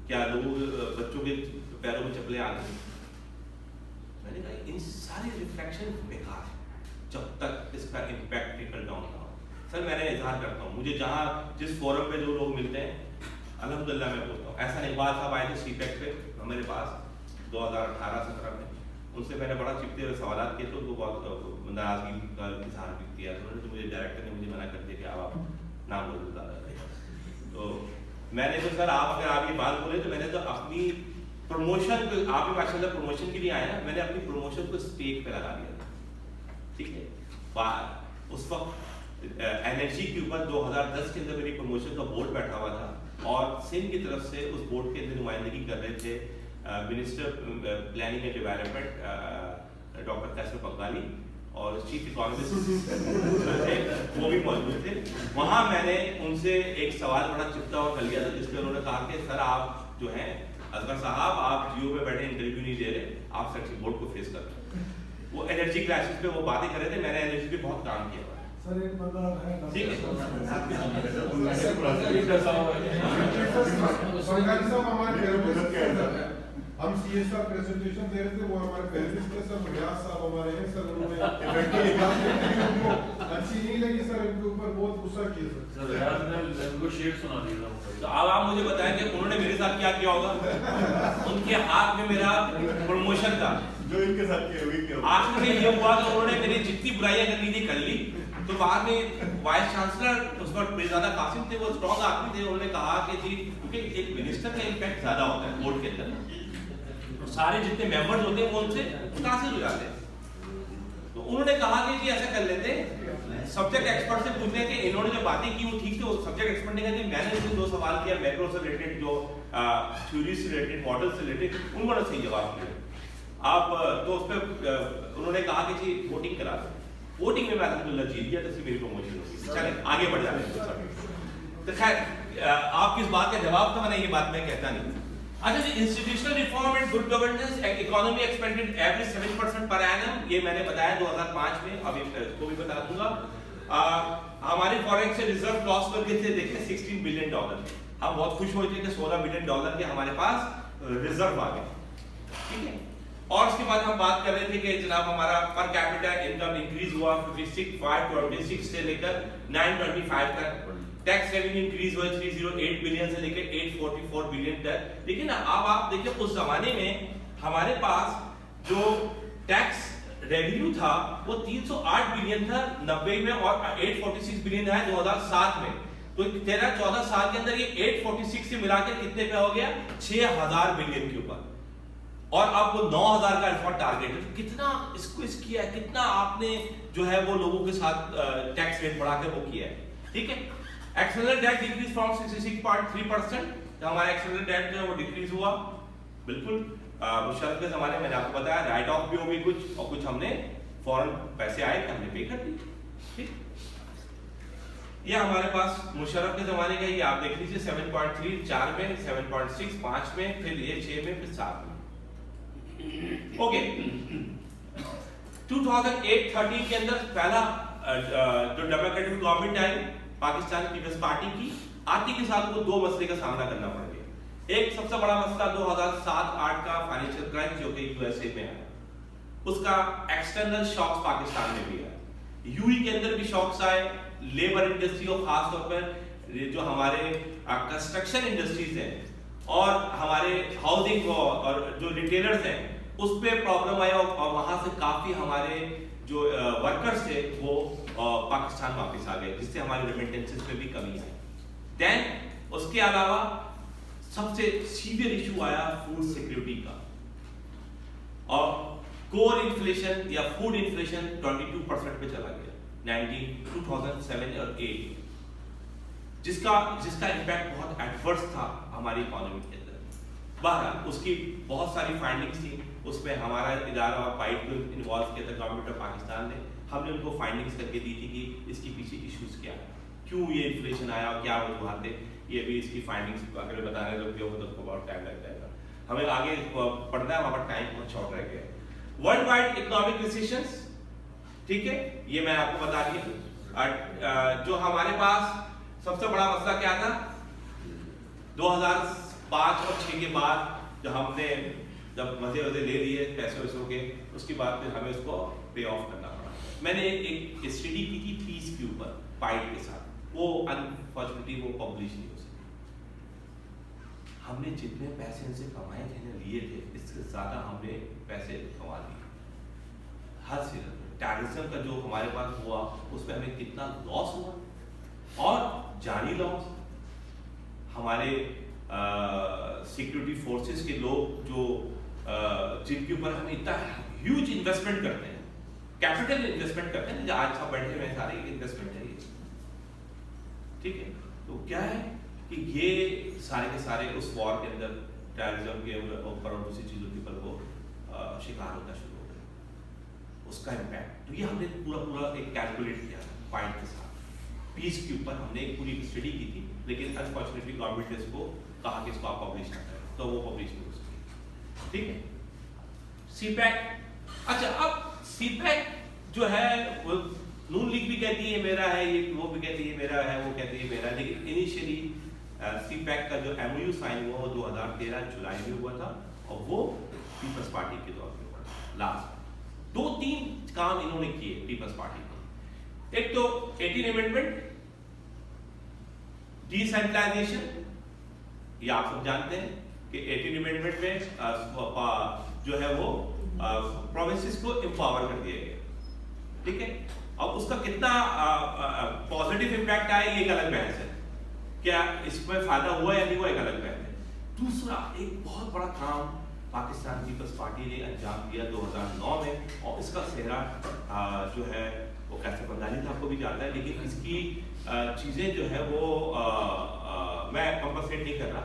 क्या लोग बच्चों के पैरों में चप्पलें आ गई। मैंने कहा इन सारे रिफ्लेक्शन बेकार है जब तक इसका इम्पैक्ट ट्रिकल डाउन ना हो। सर मैंने इजहार करता हूँ, मुझे जहाँ जिस फोरम पे जो लोग मिलते हैं, अल्हम्दुलिल्लाह मैं बोलता हूँ, ऐसा इकबाल साहब आए थे CPEC पे मेरे पास 2018-17 में, उनसे मैंने बड़ा चिपते हुए सवाल किए, तो वो बहुत नाराजगी का इजहार भी किया, तो उन्होंने मुझे डायरेक्टर ने मुझे मना कर दिया कि आप नाम बोल ज़्यादा। तो मैंने तो सर अगर आप ये बात बोले, तो मैंने तो अपनी प्रमोशन को, आप भी माशाल्लाह प्रमोशन के लिए आए ना, मैंने अपनी प्रमोशन को स्टेज पे लगा दिया था। ठीक है, उस वक्त एनर्जी के ऊपर 2010 के अंदर मेरी प्रमोशन का बोर्ड बैठा हुआ था, और सिंध की तरफ से उस बोर्ड के अंदर नुमाइंदगी कर रहे थे minister planning and development doctor Kaiser Bengali, और चीफ इकोनॉमिस्ट थे, वो भी मौजूद थे। वहाँ मैंने उनसे एक सवाल बड़ा चिपता और कर लिया था, जिसमें उन्होंने कहा कि सर आप जो हैं असगर साहब, आप जियो पे बैठे इंटरव्यू नहीं दे रहे, आप सेक्सी बोर्ड को फेस कर रहे हैं। वो एनर्जी क्राइसिस पे वो बातें कर रहे थे, मैंने एनर्जी पे बहुत काम किया हुआ है। सर एक मतलब है, ठीक है, हम CSR प्रेजेंटेशन दे रहे थे, वो हमारे पैनलिस्ट थे सर, रियाज साहब हमारे हैं सर, उन्होंने अच्छी नहीं लगी सर, इनके ऊपर बहुत गुस्सा किया सर रियाज ने उनको शेर सुना दिया। तो अब आप मुझे बताएं कि उन्होंने मेरे साथ क्या किया होगा। उनके हाथ में मेरा प्रमोशन था, जो इनके साथ किया हुई क्या आखिर में ये हुआ कि उन्होंने मेरी जितनी बुराइयां करनी थी कर ली। तो बाद में वाइस चांसलर उस वक्त मिर्जादा कासिम थे, वो स्ट्रॉन्ग आदमी थे, उन्होंने कहा कि जी क्योंकि एक मिनिस्टर का इम्पैक्ट ज्यादा होता है बोर्ड के अंदर, तो सारे जितने मेंबर्स होते हैं वो उनसे मुतासिर हो जाते हैं। तो उन्होंने कहा कि जी ऐसा कर लेते, सब्जेक्ट एक्सपर्ट से पूछते हैं कि इन्होंने जो बातें की वो ठीक थी, वो सब्जेक्ट एक्सपर्ट ने कहा कि मैंने उनसे 2 सवाल किया मैक्रो से रिलेटेड, जो थ्योरी से रिलेटेड, मॉडल से रिलेटेड, उन्होंने सही जवाब दिया। आप तो उस पर उन्होंने कहा कि जी वोटिंग करा दो, वोटिंग में मैं अल्हम्दुलिल्लाह जीत गया, तो मेरी प्रमोशन होगी। चलें आगे बढ़ जाते हैं। तो खैर आप किस बात का जवाब था, मैंने ये बात मैं कहता नहीं। अच्छा जी, institutional reform and good governance, economy expanded average 7% per annum, ये मैंने बताया 2005 में, अभी इसको भी बता दूंगा। हमारे फॉरेन से रिजर्व लॉस पर कितने देखें, $16 बिलियन। हम बहुत खुश हुए थे कि $16 बिलियन के हमारे पास रिजर्व आ गए। ठीक है, और उसके बाद हम बात कर रहे थे कि जनाब हमारा पर कैपिटा इनकम इंक्रीज हुआ 526 से लेकर 925 तक, टैक्स रेवेन्यू इंक्रीज हुआ 308 बिलियन से लेकर 844 बिलियन तक। लेकिन अब आप देखिए उस जमाने में हमारे पास जो टैक्स रेवेन्यू था वो 308 बिलियन था 90 में, और 846 बिलियन है 2007 में। तो 13-14 साल के अंदर ये 846 से मिलाकर कितने पे हो गया, 6000 बिलियन के ऊपर, और अब वो 9000 का अल्फा टारगेट है। कितना स्क्विज किया है, कितना आपने जो है वो लोगों के साथ टैक्स रेट बढ़ाकर वो किया है, ठीक है। एक्सटर्नल डेट डिक्रीज फ्रॉम 66.3%, हमारा एक्सटर्नल डेट जो है वो डिक्रीज हुआ, बिल्कुल मुशर्रफ के जमाने में मैंने आपको बताया राइट ऑफ भी हो गई कुछ, और कुछ हमने फॉरेन पैसे आए कि हमने पे कर दी, ठीक। ये हमारे पास मुशर्रफ के जमाने का, ये आप देख लीजिए 7.3 4 में, 7.6 5 में, फिर ये 6 में, फिर 7 में, ओके। 2008-13 के अंदर पहला जो डेमोक्रेटिक गवर्नमेंट आई पाकिस्तान पीपल्स पार्टी की, आती के साथ को दो मसले का सामना करना पड़ गया। एक सबसे बड़ा मसला 2007-8 का फाइनेंशियल क्राइसिस जो कि यूएसए में आया, उसका एक्सटर्नल शॉक्स पाकिस्तान में भी आया, यूई के अंदर भी शॉक्स आए, लेबर इंडस्ट्री और खास तौर पर जो हमारे कंस्ट्रक्शन इंडस्ट्रीज हैं और हमारे हाउसिंग और जो रिटेलर्स हैं उस पे प्रॉब्लम आया, और वहां से काफी हमारे जो वर्कर्स थे वो पाकिस्तान वापस आ गए, जिससे हमारे रेमिटेंसेस पे भी कमी आई। देन उसके अलावा सबसे सीवियर इशू आया फूड सिक्योरिटी का, और कोर इन्फ्लेशन या फूड इन्फ्लेशन 22% पे चला गया 2007 और 8, जिसका इम्पैक्ट बहुत एडवर्स था हमारी इकोनॉमी के अंदर। बहरहाल उसकी बहुत सारी फाइंडिंग्स थी, उसमें हमारा इदारा और पाइप को इन्वॉल्व किया था गवर्नमेंट ऑफ पाकिस्तान ने, हमने उनको फाइंडिंग्स करके दी थी कि इसके पीछे इश्यूज क्या है, क्यों ये इन्फ्लेशन आया और क्या वजूहत है, ये भी इसकी फाइंडिंग्स अगर बताने लग गए हो तो उसको बहुत टाइम लग जाएगा, हमें आगे पढ़ना है, हमारा टाइम बहुत शॉर्ट रह गया। वर्ल्ड वाइड इकोनॉमिक रिसेशंस, ठीक है, ये मैं आपको बता दिया। जो हमारे पास सबसे बड़ा मसला क्या था 2005 और 6 के बाद, जब हमने मजे ले लिए पैसे वैसों के, उसके बाद फिर हमें उसको पे ऑफ करना पड़ा। मैंने एक स्टडी की थी पीस के ऊपर पाइप के साथ, वो अनफॉर्चुनेटली वो पब्लिश नहीं हो सकी। हमने जितने पैसे इनसे कमाए थे लिए थे, इससे ज्यादा हमने पैसे कमा लिए हर सिरे। टैरिज्म का जो हमारे पास हुआ उसमें हमें कितना लॉस हुआ, और जानी लॉस, हमारे सिक्योरिटी फोर्सेस के लोग जो जिनके ऊपर हमें इतना ह्यूज इन्वेस्टमेंट करते हैं, कैपिटल इन्वेस्टमेंट करते हैं, आज सब बैठे हुए सारे इन्वेस्टमेंट है ये, ठीक है। तो क्या है कि ये सारे के सारे उस वॉर के अंदर टेररिज्म के ऊपर और दूसरी चीजों के ऊपर वो शिकार होता शुरू हो गया, उसका इम्पैक्ट। तो ये हमने पूरा एक कैलकुलेट किया पॉइंट के साथ, पीस के ऊपर हमने एक पूरी स्टडी की थी, लेकिन अनफॉर्चुनेटली गवर्नमेंट ने इसको कहा कि इसको आप पब्लिश ना करें, तो वो पब्लिश नहीं हो सकी, ठीक है। सीपैक, अच्छा अब सीपैक जो है वो नून लीग भी कहती है मेरा है, ये वो भी कहती है मेरा है, वो कहती है मेरा है, लेकिन इनिशियली सीपैक का जो एमओयू साइन हुआ वो 2013 जुलाई में हुआ था, और वो पीपल्स पार्टी के दौर में हुआ था। लास्ट 2-3 काम इन्होंने किए पीपल्स पार्टी ने। एक तो 18 अमेंडमेंट, डिसेंट्रलाइजेशन, ये आप सब जानते हैं कि 18 अमेंडमेंट में जो है वो प्रोविंसेस को एम्पावर कर दिया गया, ठीक है। अब उसका कितना पॉजिटिव इंपैक्ट आया ये एक अलग बहस है, क्या इसमें फायदा हुआ या नहीं हुआ एक अलग बहस है। दूसरा एक बहुत बड़ा काम पाकिस्तान पीपल्स पार्टी ने अंजाम दिया 2009 में, और इसका सेहरा जो है वो कैसे बंगाली था आपको भी जानता है, लेकिन इसकी चीजें जो है वो मैं कंपनसेट नहीं कर रहा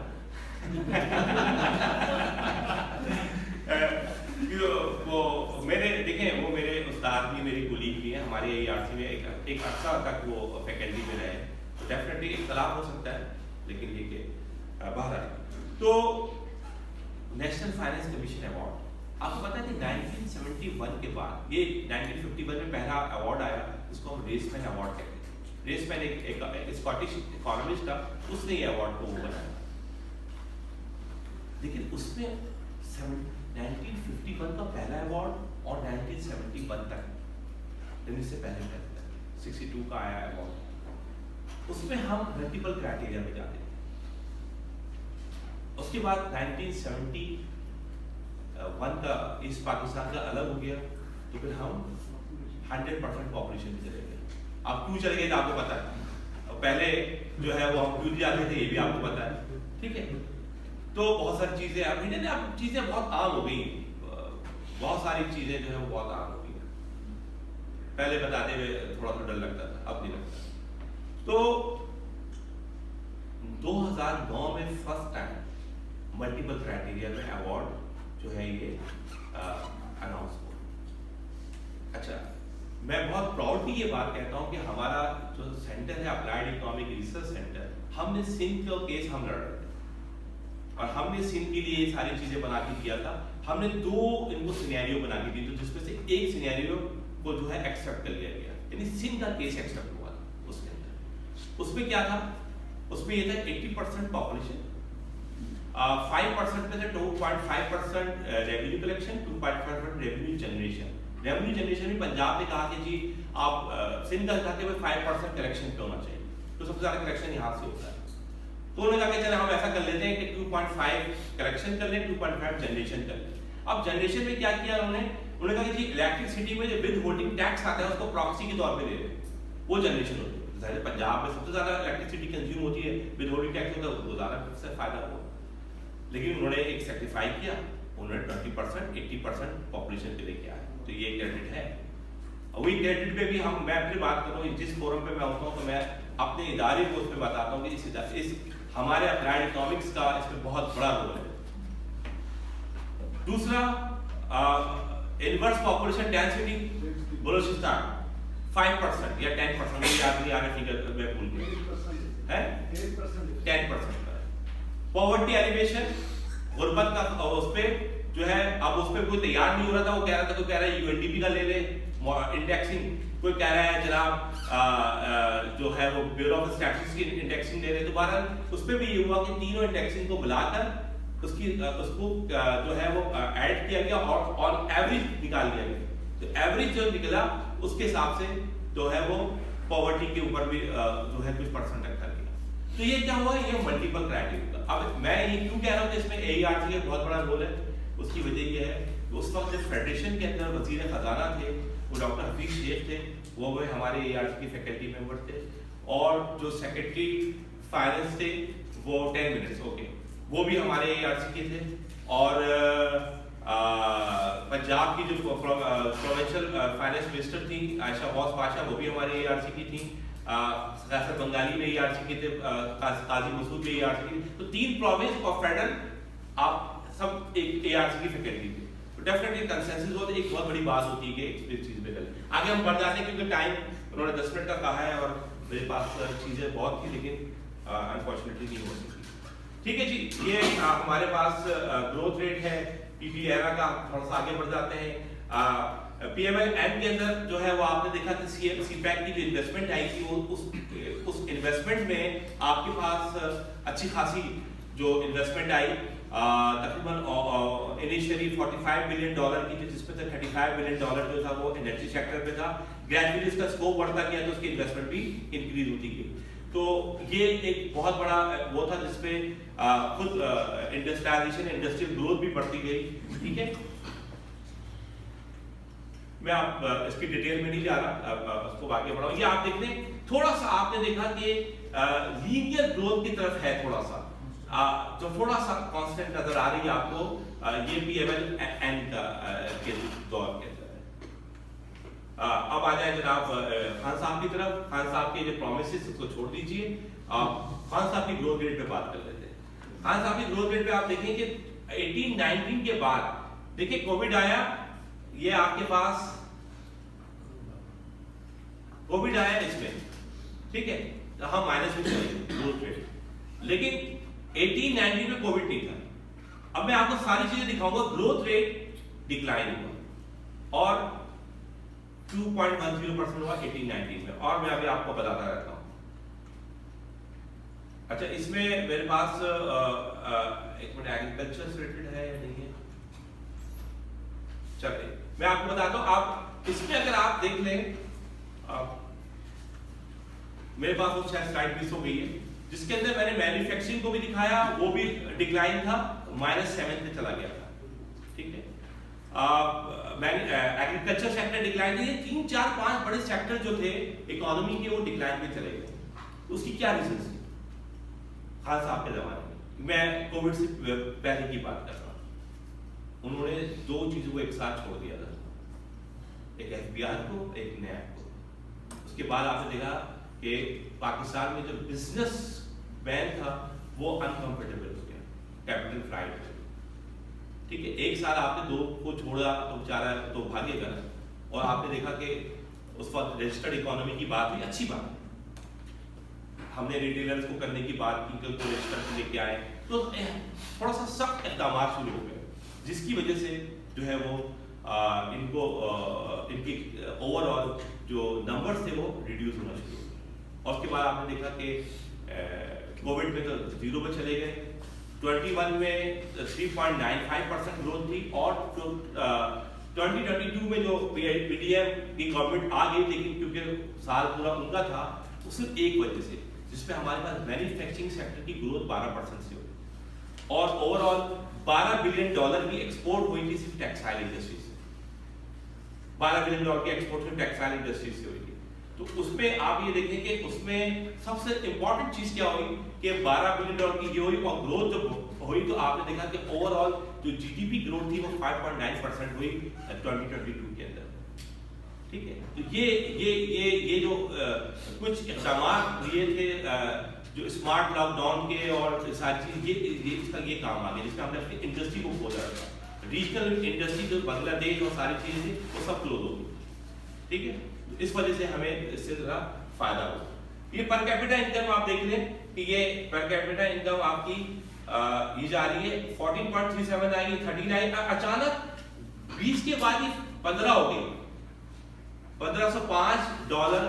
वो मेरे देखें, वो मेरे उस्ताद भी मेरी कुलीग भी है, हमारे ARC में एक अर्सा तक वो फैकल्टी में रहे, तो डेफिनेटली इख्तलाफ हो सकता है, लेकिन ये कि बाहर आए। तो नेशनल फाइनेंस कमीशन अवार्ड आपको पता है कि 1971 के बाद, ये 1951 में पहला अवार्ड आया, इसको हम रेसमैन अवार्ड कहते हैं। रेसमैन एक स्कॉटिश इकोनॉमिस्ट था, उसने ये अवार्ड को वो बनाया, लेकिन उसमें 1951 का पहला अवार्ड और 1971 तक, इससे पहले तक 62 का आया अवार्ड, उसमें हम मल्टीपल क्राइटेरिया में जाते थे। उसके बाद 1971 का ईस्ट पाकिस्तान का अलग हो गया, तो फिर हम 100% पॉपुलेशन में चले गए। अब क्यों चले गए आपको पता है, पहले जो है वो हम क्यों जाते थे ये भी आपको पता है, ठीक है। तो बहुत सारी चीजें अब इंडिया में अब चीजें बहुत आम हो गई, बहुत सारी चीजें जो है वो बहुत आम हो गई। पहले बताते हुए थोड़ा सा डर लगता था, अब नहीं लगता। तो 2009 में फर्स्ट टाइम मल्टीपल क्राइटेरिया में अवार्ड जो है ये अनाउंस हुआ। अच्छा, मैं बहुत प्राउडली ये बात कहता हूँ कि हमारा जो सेंटर है अप्लाइड इकोनॉमिक रिसर्च सेंटर, हमने सिंध का केस हम लड़ रहे थे और हमने सिंध के लिए ये सारी चीजें बना के किया था। हमने 2 इनको सिनेरियो बना के दी, तो जिसमें से एक सिनेरियो को जो है एक्सेप्ट कर लिया गया, यानी सिंध का केस एक्सेप्ट हुआ था उसके अंदर। उसमें क्या था, उसमें ये था 80% पॉपुलेशन, 5% में से 2.5% revenue collection, 2.5% revenue generation. Revenue generation में पंजाब ने कहा कि जी आप सिंध का चाहते हुए 5% कलेक्शन पे होना चाहिए, तो सबसे ज्यादा कलेक्शन यहाँ से होता है। तो उन्होंने कहा कि चलो हम ऐसा कर लेते हैं कि 2.5 कलेक्शन कर लें, 2.5 जनरेशन कर लें। अब जनरेशन में क्या किया उन्होंने कहा कि जी इलेक्ट्रिसिटी में जो विद होल्डिंग टैक्स आता है उसको प्रॉक्सी के तौर पे ले लें, वो जनरेशन होती है। जैसे पंजाब में सबसे ज्यादा इलेक्ट्रिसिटी कंज्यूम होती है, विद होल्डिंग टैक्स होता है, उसको ज्यादा से फायदा हुआ। लेकिन उन्होंने एक सेक्रीफाई किया, उन्होंने 20% 80% पॉपुलेशन पे लेके आए, तो ये क्रेडिट है। और वही क्रेडिट पे भी मैं फिर बात करूँ, जिस फोरम पे मैं होता हूँ तो मैं अपने इदारे को उस पर बताता हूँ कि इस हमारे अप्लाइड इकोनॉमिक्स का इसमें बहुत बड़ा रोल है। दूसरा इनवर्स पॉपुलेशन डेंसिटी बलूचिस्तान 5% या 10%, मुझे याद नहीं आ रहा फिगर, मैं भूल गया है, 10% का। पॉवर्टी एलिवेशन, गुर्बत का उस पे जो है, अब उस पे कोई तैयार नहीं हो रहा था, वो कह रहा था, कोई कह रहा है यूएनडीपी का ले ले इंडेक्सिंग, कोई कह रहा है जनाब जो है वो ब्यूरो ऑफ स्टैटिस्टिक्स की इंडेक्सिंग ले रहे। दोबारा उस पे भी ये हुआ कि तीनों इंडेक्सिंग को मिलाकर उसको जो है वो ऐड किया गया और ऑन एवरेज निकाल दिया गया। तो एवरेज जो निकला उसके हिसाब से जो है वो पॉवर्टी के ऊपर भी जो है कुछ परसेंट रखा गया। तो ये क्या हुआ, ये मल्टीपल क्राइटेरिया। अब मैं ये क्यों कह रहा हूँ कि इसमें AERC का बहुत बड़ा रोल है, उसकी वजह ये है कि उस वक्त जब फेडरेशन के अंदर वजीर खजाना थे वो डॉक्टर हफीज शेख थे, वो हमारे AERC के फैकल्टी मेंबर थे, और जो सेक्रेटरी फाइनेंस थे वो 10 मिनट्स ओके, वो भी हमारे AERC के थे, और पंजाब की जो प्रोविंशियल फाइनेंस मिनिस्टर थी आयशा गौस पाशा, वो भी हमारे AERC की थी। कैसर बंगाली में AERC के थे, काजी मसूद में AERC की। तो 3 प्रोविंस और फेडरल आप सब एक AERC की फैकल्टी थी। तो डेफिनेटली कंसेंसस होता है, एक बहुत बड़ी बात होती है कि इस चीज पे करें। आगे हम बढ़ जाते हैं क्योंकि टाइम उन्होंने 10 मिनट का कहा है और मेरे पास चीजें बहुत थी, लेकिन अनफॉर्चुनेटली नहीं हो सकी। ठीक है जी, ये हमारे पास ग्रोथ रेट है पीपी एरा का। थोड़ा सा आगे बढ़ जाते हैं। PMLN के अंदर जो है वो आपने देखा कि CPEC की जो इन्वेस्टमेंट आई थी, वो उस इन्वेस्टमेंट में आपके पास अच्छी खासी जो इन्वेस्टमेंट आई, तकरीबन इनिशियली $45 बिलियन की थी, जिसमें से $35 बिलियन जो था वो एनर्जी सेक्टर पे था। ग्रेजुअली इसका स्कोप बढ़ता गया तो उसकी इन्वेस्टमेंट भी इंक्रीज होती गई। तो ये एक बहुत बड़ा वो था जिसपे खुद इंडस्ट्रियलाइजेशन, इंडस्ट्रियल ग्रोथ भी बढ़ती गई। ठीक है, मैं आप इसकी डिटेल में नहीं जा रहा, उसको आगे बढ़ाऊं। ये आप देख लें, थोड़ा सा आपने देखा कि लीनियर ग्रोथ की तरफ है, थोड़ा सा जो थोड़ा सा कांस्टेंट नजर आ रही है आपको, ये PMLN का के दौर के अंदर है। अब आ जाए जनाब खान साहब की तरफ। खान साहब के जो प्रोमिसेस उसको छोड़ दीजिए, खान साहब की ग्रोथ रेट पे बात कर लेते हैं। खान साहब की ग्रोथ रेट पे आप देखेंगे 18-19 के बाद, देखिए कोविड आया, ये आपके पास कोविड आया इसमें, ठीक है, हम माइनस में चले ग्रोथ रेट, लेकिन 18-19 में कोविड नहीं था। अब मैं आपको सारी चीजें दिखाऊंगा, ग्रोथ रेट डिक्लाइन हुआ और 2.10% हुआ 18-19 में, और मैं अभी आपको बताता रहता हूं। अच्छा, इसमें मेरे पास एक मिनट, एग्रीकल्चर से रिलेटेड है या नहीं है, चलिए मैं आपको बताता हूं। आप इसमें अगर आप देख लें, मेरे पास वो स्लाइड मिस हो गई है, जिसके अंदर मैंने मैन्युफैक्चरिंग को भी दिखाया, वो भी डिक्लाइन था, -7 पे चला गया था। ठीक है, एग्रीकल्चर सेक्टर डिक्लाइन है। 3, 4, 5 बड़े सेक्टर जो थे इकोनॉमी के, वो डिक्लाइन पे चले गए। तो उसकी क्या रीजन थी खान साहब के जमाने में? मैं कोविड से पहले की बात कर रहा हूँ। उन्होंने दो चीजों को एक साथ छोड़ दिया था, एक एफबीआई को, एक नैब को। उसके बाद आपने देखा कि पाकिस्तान में जो बिजनेस मैन था वो अनकंफर्टेबल हो गया, कैपिटल फ्लाइट में। ठीक है, एक साल आपने दो को छोड़ा तो बेचारा तो भागेगा ना। और आपने देखा कि उस वक्त रजिस्टर्ड इकोनॉमी की बात हुई, अच्छी बात है। हमने रिटेलर्स को करने की बात की कि उनको रजिस्टर लेके आए, तो थोड़ा सा सख्त इक़दाम शुरू हो गए, जिसकी वजह से जो है वो इनको इनकी ओवरऑल जो नंबर्स थे वो रिड्यूस होना शुरू हो गए। और उसके बाद आपने देखा कि कोविड में तो 0 पे चले गए। 21 में 3.95% ग्रोथ थी, और 2022 में जो पीडीएम की गवर्नमेंट आ गई, लेकिन क्योंकि साल पूरा उनका था, तो सिर्फ एक वजह से, जिसमें हमारे पास मैन्युफैक्चरिंग सेक्टर की ग्रोथ 12% से हुई, और ओवरऑल $12 बिलियन की एक्सपोर्ट हुई थी सिर्फ टेक्सटाइल इंडस्ट्री से। $12 बिलियन की एक्सपोर्ट सिर्फ टेक्सटाइल इंडस्ट्री से हुई थी। तो उसमें आप ये देखें कि उसमें सबसे इंपॉर्टेंट चीज क्या हुई कि $12 बिलियन की ये हुई, और ग्रोथ जब हुई तो आपने देखा कि ओवरऑल जो जीडीपी ग्रोथ थी वो 5.9% हुई 2022 के अंदर। ठीक है, तो ये जो कुछ इक़दाम लिए थे, जो स्मार्ट लॉकडाउन के और सारी चीज, इसका ये काम आ गया, जिसमें हमने अपनी इंडस्ट्री को खोजा रखा। रीजनल इंडस्ट्री जो बांग्लादेश और सारी चीजें थी वो सब क्लोज हो गई। ठीक है, तो इस वजह से हमें इससे जरा फायदा हो। ये पर कैपिटा इनकम आप देख लें कि ये पर कैपिटा इनकम आपकी ये जा रही है 14.37 आएगी 39, अचानक 20 के बाद ही 15 हो गई, $1505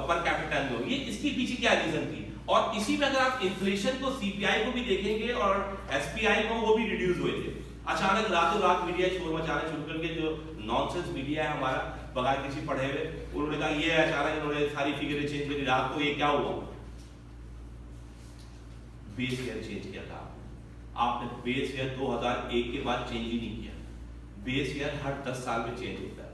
पर कैपिटा इनकम। ये इसके पीछे क्या रीजन थी? और इसी में अगर आप इन्फ्लेशन को, सीपीआई को भी देखेंगे और एसपीआई को, वो भी रिड्यूस हुए थे। अचानक रातों रात मीडिया शोर मचाना शुरू करके, जो नॉनसेंस मीडिया है हमारा बगैर किसी पढ़े हुए, उन्होंने कहा ये अचानक इन्होंने सारी फिगरें चेंज करी रात को, ये क्या हुआ? बेस ईयर चेंज किया था आपने। बेस ईयर 2001 के बाद चेंज ही नहीं किया। बेस ईयर हर 10 साल में चेंज होता है।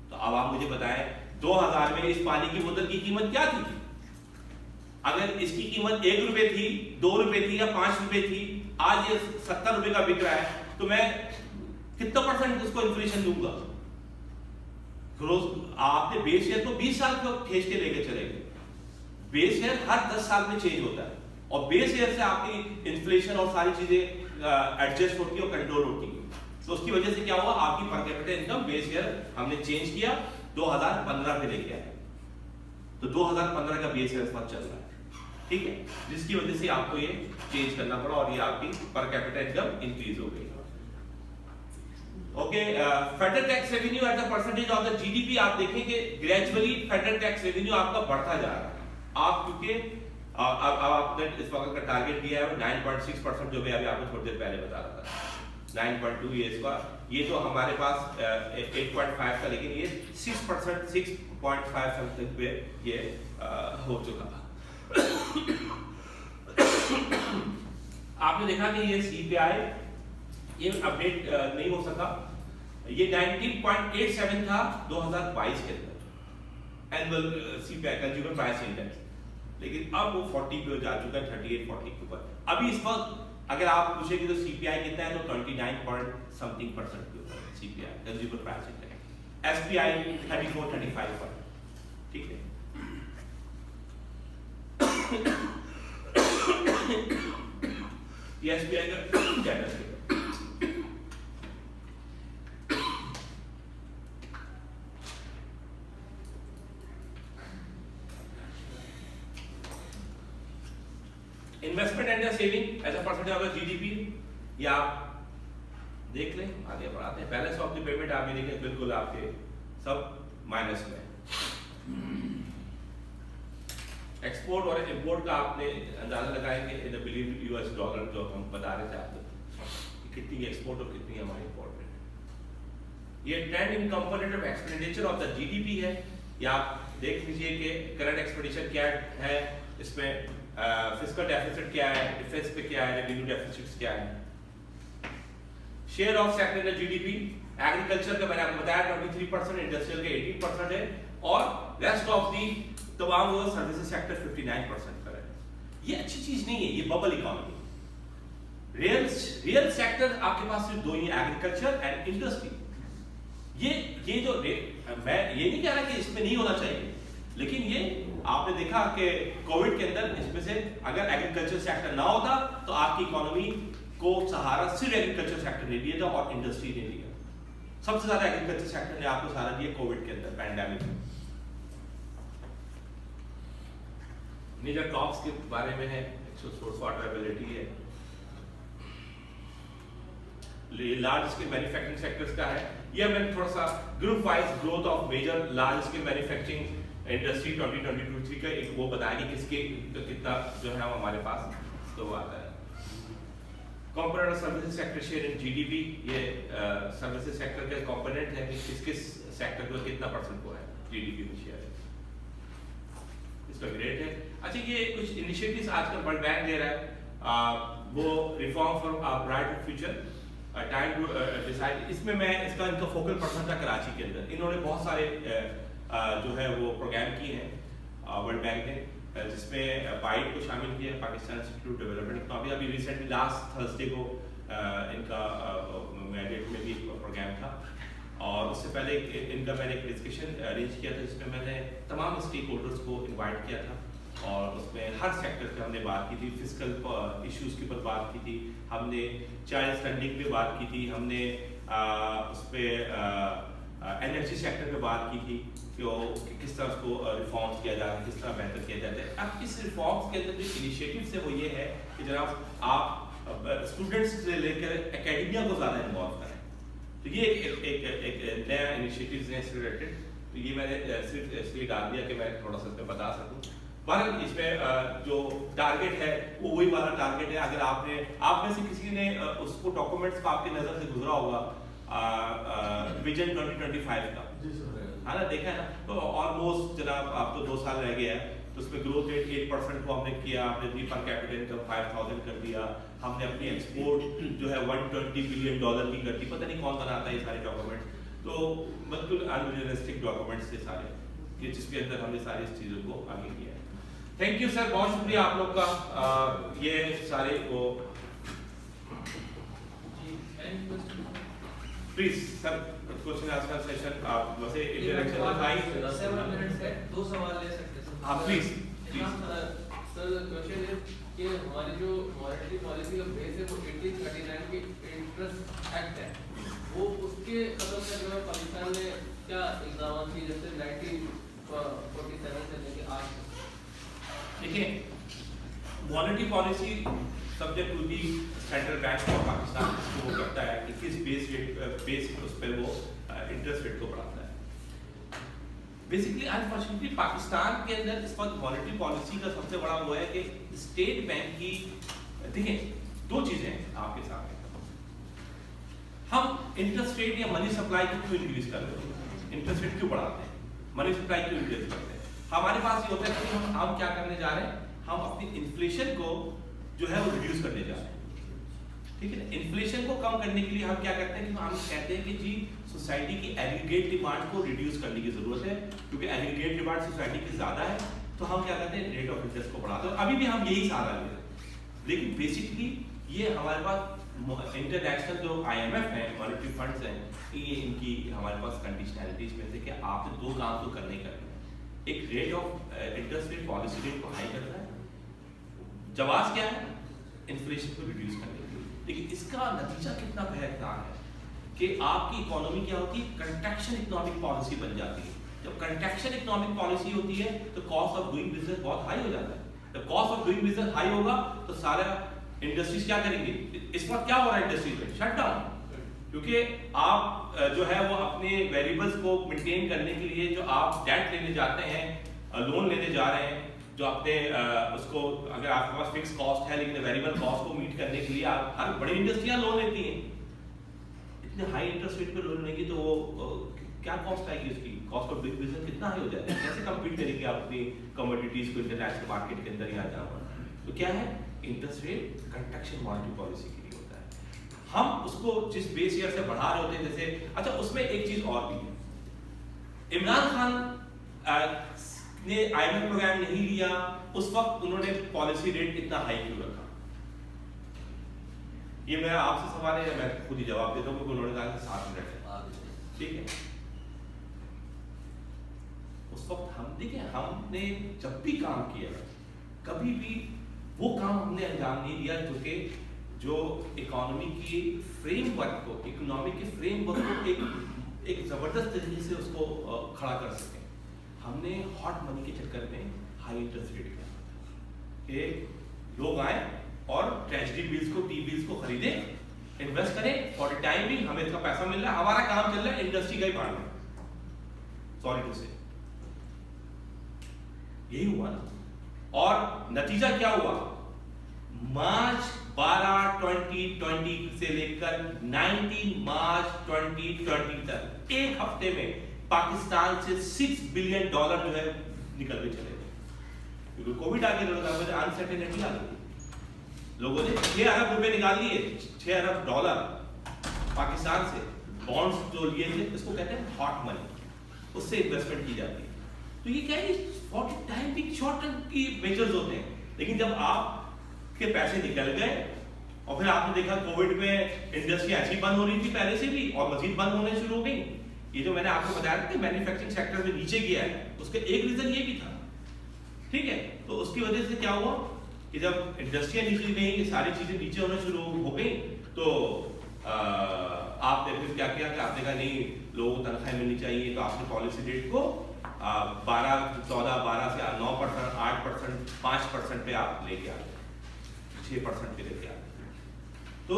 तो अब आप मुझे बताएं 2000 में इस पानी की बोतल की कीमत क्या थी? अगर इसकी कीमत ₹1 थी, ₹2 थी या ₹5 थी, आज ये ₹70 का बिक रहा है, तो मैं कितना % उसको इन्फ्लेशन दूंगा? आपने बेस ईयर को 20 साल को खींच के लेके चले गए। बेस ईयर हर 10 साल में चेंज होता है, और बेस ईयर से आपकी इन्फ्लेशन और सारी चीजें एडजस्ट होती है और कंट्रोल होती है। तो उसकी वजह से क्या हुआ, आपकी per capita income base year हमने चेंज किया, 2015 पे लेके आए, तो 2015 का बेस ईयर इस वक्त चल रहा है। ठीक है, जिसकी वजह से आपको ये चेंज करना पड़ा, और ये आपकी पर कैपिटा इनकम इंक्रीज हो गई। Okay, federal tax revenue as a percentage of the GDP आप देखेंगे ग्रेजुअली फेडरल टैक्स रेवेन्यू आपका बढ़ता जा रहा है। आप क्योंकि अब आपने इस वक्त का टारगेट दिया है 9.6%, जो मैं अभी आपको थोड़ी देर पहले बता रहा था, 9.2 ये इसका, ये तो हमारे पास 8.5 था, लेकिन ये 6%, 6.5 समथिंग पे ये हो चुका। आपने देखा कि ये सीपीआई ये अपडेट नहीं हो सका, ये 19.87 था 2022 के अंदर annual CPI consumer price index, लेकिन अब वो 40 पे जा चुका है, 38-40 के ऊपर। अभी इस वक्त अगर आप पूछेंगे तो सीपीआई कितना है, तो 29% के ऊपर CPI consumer price index, SPI 34-35 पर। ठीक है, ये एसबीआई का डाटा है। Investment and saving as a percentage of GDP, या आप देख लें, आगे बढ़ाते हैं। बैलेंस ऑफ द पेमेंट आप ये देखें, बिल्कुल आपके सब माइनस में। एक्सपोर्ट और इंपोर्ट का आपने अंदाजा लगाएंगे इन बिलियन यूएस डॉलर, जो हम बता रहे थे आपको कितनी एक्सपोर्ट और कितनी हमारी इंपोर्ट है। ये trend in component of expenditure of the GDP है, या आप देख लीजिए कि करंट एक्सपेंडिचर क्या है, इसमें फिस्कल डेफिसिट क्या है, डिफेंस पे क्या है, रेवेन्यू डेफिसिट्स क्या है। Share of sector in GDP, agriculture का मैंने आपको बताया 23%, इंडस्ट्रियल के 18% है, और रेस्ट ऑफ दी तमाम वो सर्विसेज सेक्टर 59% पर है। ये अच्छी चीज नहीं है, ये बबल इकोनॉमी। रियल सेक्टर आपके पास सिर्फ दो ही, एग्रीकल्चर एंड इंडस्ट्री। ये जो मैं ये नहीं कह रहा कि इसमें नहीं होना चाहिए, लेकिन ये आपने देखा कि कोविड के अंदर इसमें से अगर एग्रीकल्चर सेक्टर ना होता तो आपकी इकोनॉमी को सहारा सिर्फ एग्रीकल्चर सेक्टर ने दिया था और इंडस्ट्री ने दिया। सबसे ज्यादा एग्रीकल्चर सेक्टर ने आपको सहारा दिया कोविड के अंदर, पैंडेमिक में। मेजर क्रॉप्स के बारे में है, सोर्स वाटर अवेलेबिलिटी है, लार्ज स्केल मैन्युफैक्चरिंग सेक्टर्स का है। ये मैंने थोड़ा सा group wise growth of major large scale manufacturing industry 2022-23 का एक वो बताया कि किसके कितना जो है वो हमारे पास तो आता है। Component of services sector share in GDP, ये सर्विसेज सेक्टर का कंपोनेंट है कि किस सेक्टर को कितना परसेंट को है जीडीपी में शेयर है, इसका ग्रेड है। अच्छा, ये कुछ इनिशिएटिव्स आजकल वर्ल्ड बैंक दे रहा है, वो reform for bright future, time to decide. इसमें मैं इसका इनका फोकल पर्सन था कराची के अंदर। इन्होंने बहुत सारे जो है वो प्रोग्राम किए हैं वर्ल्ड बैंक ने, जिसमें बाइट को शामिल किया है, पाकिस्तान इंस्टीट्यूट डेवलपमेंट इकोनॉमी। अभी रिसेंटली लास्ट थर्सडे को इनका मैंडेट में भी एक प्रोग्राम था, और उससे पहले इनका मैंने एक डिस्कशन अरेंज किया था जिसमें मैंने तमाम स्टेक होल्डर्स को इन्वाइट किया था, और उसमें हर सेक्टर पे हमने बात की थी। फिस्कल इश्यूज के ऊपर बात की थी, हमने चाइल्ड स्टैंडिंग पे बात की थी, हमने उस पर एनर्जी सेक्टर पे बात की थी कि किस तरह उसको रिफॉर्म्स किया जा रहा है, किस तरह बेहतर किया जाता है। अब इस रिफॉर्म्स के अंदर जो इनिशिएटिव्स है वो ये है कि जनाब आप स्टूडेंट्स से लेकर एकेडमिया को ज़्यादा इन्वॉल्व करें। तो ये एक नया इनिशिएटिव्स है इससे रिलेटेड। तो ये मैंने सिर्फ इसलिए डाल दिया कि मैं थोड़ा सा इसमें बता सकूँ। बहरहाल इसमें जो टारगेट है वो वही वाला टारगेट है। अगर आप में से किसी ने उसको डॉक्यूमेंट्स को आपकी नज़र से गुजरा होगा, विजन 2025 का, है ना, देखा है ना, तो ऑलमोस्ट जनाब आप तो 2 साल रह गए हैं, तो उसमें ग्रोथ रेट 8% को हमने किया, हमने पर कैपिटल इनकम 5000 कर दिया, हमने अपनी एक्सपोर्ट जो है $120 बिलियन की कर दी। पता नहीं कौन बनाता है ये सारे डॉक्यूमेंट, तो बिल्कुल अनरियलिस्टिक डॉक्यूमेंट्स थे सारे, कि जिसके अंदर हमने सारी इस चीज़ों को आगे किया है। थैंक यू सर, बहुत शुक्रिया आप लोग का। ये सारे वो please sir question answer session आप वैसे इंटरेक्शन भाई 7 मिनट्स है, 2 सवाल ले सकते हैं। हां प्लीज सर क्वेश्चन है कि हमारी जो मॉनेटरी पॉलिसी का बेस है वो 1839 के इंटरेस्ट एक्ट है, वो उसके खत्म करने में पाकिस्तान ने क्या इल्जाम किए, जैसे 1947 से लेके आज? देखिए, monetary policy subject to the central bank of Pakistan वो करता है कि किस बेस उस पर वो इंटरेस्ट रेट को बढ़ाता है। बेसिकली अनफॉर्चुनेटली पाकिस्तान के अंदर इस वक्त मॉनेटरी पॉलिसी का सबसे बड़ा वो है कि स्टेट बैंक की, देखिए 2 चीजें हैं आपके सामने। हम इंटरेस्ट रेट या मनी सप्लाई को क्यों इंक्रीज कर रहे हैं, इंटरेस्ट रेट क्यों बढ़ाते हैं, मनी सप्लाई क्यों इंक्रीज करते हैं? हमारे पास ये होता है कि हम क्या करने जा रहे हैं, हम अपनी इन्फ्लेशन को जो है वो रिड्यूस करने जा रहे हैं, ठीक है ना। इन्फ्लेशन को कम करने के लिए हम क्या करते हैं कि हम कहते हैं कि जी सोसाइटी की एग्रीगेट डिमांड को रिड्यूस करने की जरूरत है, क्योंकि एग्रीगेट डिमांड सोसाइटी की ज्यादा है, तो हम क्या करते हैं रेट ऑफ इंटरेस्ट को बढ़ाते हैं। अभी भी हम यही सहारा ले रहे हैं, लेकिन बेसिकली ये हमारे पास इंटरनेशनल जो IMF है, मॉनेटरी फंड्स हैं, ये इनकी हमारे पास कंडीशनैलिटीज में से कि आपने 2 काम तो करने करने। एक rate of interest rate policy rate को हाई करना है, जवाब क्या है, इन्फ्लेशन को रिड्यूस करने के लिए। लेकिन इसका नतीजा कितना भयानक है कि आपकी इकोनॉमी क्या होती है, कंट्रैक्शन इकोनॉमिक पॉलिसी बन जाती है। जब कंट्रैक्शन इकोनॉमिक पॉलिसी होती है तो कॉस्ट ऑफ डूइंग बिजनेस बहुत हाई हो जाता है। जब cost of doing business high होगा तो सारा इंडस्ट्रीज क्या करेंगे, इस वक्त क्या हो रहा है इंडस्ट्रीज में, शट डाउन, क्योंकि आप जो है वो अपने वेरिएबल्स को मेंटेन करने के लिए जो आप डेट लेने जाते हैं, लोन लेने जा रहे हैं, जो आपने उसको, अगर आपके पास फिक्स कॉस्ट है लेकिन वेरिएबल कॉस्ट को मीट करने के लिए आप, हर बड़ी इंडस्ट्रियां लोन लेती हैं, इतने हाई इंटरेस्ट रेट पे लोन लेंगी तो वो क्या कॉस्ट आएगी, उसकी कॉस्ट ऑफ डूइंग बिजनेस कितना हाई हो जाएगा, कैसे कम्पीट करेंगे आप अपनी कमोडिटीज को इंटरनेशनल मार्केट के अंदर ही आ जाओ। तो क्या है, interest rate contraction monetary policy के लिए होता है। हम उसको जिस बेस ईयर से बढ़ा रहे होते हैं, जैसे अच्छा उसमें एक चीज और भी है, इमरान खान ने IMF प्रोग्राम नहीं लिया, उस वक्त उन्होंने पॉलिसी रेट इतना हाई क्यों रखा? ये मेरा आपसे सवाल है, मैं खुद ही जवाब देता हूँ, क्योंकि उन्होंने कहा कि 7 मिनट है, ठीक है। उस वक्त हम देखिए, हमने जब भी काम किया, कभी भी वो काम हमने अंजाम नहीं दिया जो इकोनॉमी की फ्रेमवर्क को, इकोनॉमी के फ्रेमवर्क को एक जबरदस्त तरीके से उसको खड़ा कर सके। हमने हॉट मनी के चक्कर में हाई इंटरेस्ट रेट किया कि लोग आए और ट्रेजरी बिल्स को, टी बिल्स को खरीदे, इन्वेस्ट करें, फॉर द टाइम भी हमें इसका पैसा मिल रहा है, हमारा काम चल रहा है, इंडस्ट्री का ही पार्ट है। सॉरी टू से, यही हुआ ना। और नतीजा क्या हुआ? मार्च 12, 2020 से लेकर 19 मार्च 2020 तक एक हफ्ते में पाकिस्तान से $6 बिलियन जो है निकल के चले गए, क्योंकि कोविड आके अनसर्टेनिटी आ गई। लोगों ने 6 अरब रुपए निकाल लिए, $6 अरब पाकिस्तान से बॉन्ड्स जो लिए थे, इसको कहते हैं हॉट मनी, उससे इन्वेस्टमेंट की जाती है। तो ये क्या है, फॉर टाइम भी शॉर्ट टर्म की मेजर्स होते हैं, लेकिन जब आपके पैसे निकल गए और फिर आपने देखा कोविड में इंडस्ट्री ऐसी बंद हो रही थी पहले से भी और मजीद बंद होने शुरू हो गई। ये जो मैंने आपको बताया था कि मैन्युफैक्चरिंग सेक्टर में नीचे गया है, उसका एक रीजन ये भी था, ठीक है। तो उसकी वजह से क्या हुआ कि जब इंडस्ट्रियां नीचे गई, सारी चीजें नीचे होना शुरू हो गई, तो आपने फिर क्या किया कि आपने कहा नहीं, लोगों को तनख्वाह मिलनी चाहिए, तो आपने पॉलिसी रेट को 12 से 9%, 8%, 5% पे आप लेके आ गए, 6% पे लेके आ गए। तो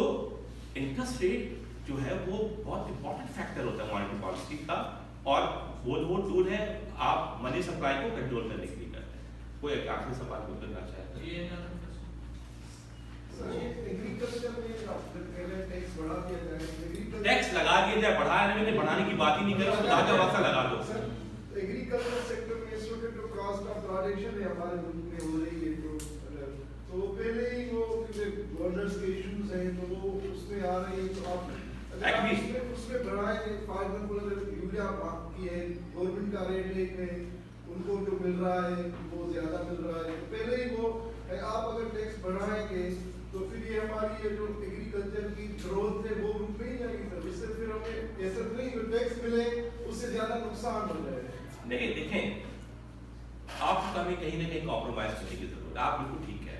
इंटरेस्ट रेट जो है वो बहुत इंपॉर्टेंट फैक्टर होता है मॉनेटरी पॉलिसी का, और वो टूल है आप मनी सप्लाई को कंट्रोल करने के लिए करते हैं। कोई आखिरी सवाल को करना चाहता है? टैक्स लगा दिया जाए, बढ़ाने की बात ही नहीं करें, उसको धागा वास्ता लगा दो। एग्रीकल्चर सेक्टर में इस वक्त जो कॉस्ट ऑफ प्रोडक्शन है हमारे मुल्क में हो रही है, तो पहले ही वो बॉर्डर्स के इश्यूज हैं, तो वो उसमें आ रही है, तो आप उसमें बढ़ाएं। फॉर एग्जांपल अगर यूरिया की है, गवर्नमेंट का रेट है, उनको जो मिल रहा है वो ज्यादा मिल रहा है, तो पहले ही वो आप अगर टैक्स बढ़ाएंगे तो फिर ये हमारी ये जो एग्रीकल्चर की ग्रोथ है वो रुक नहीं जाएगी सर। इससे फिर हमें ऐसा नहीं जो टैक्स मिले उससे ज्यादा नुकसान हो जाएगा। नहीं, देखें, आपको हमें कहीं ना कहीं कॉम्प्रोमाइज करने की जरूरत है। आप बिल्कुल ठीक है,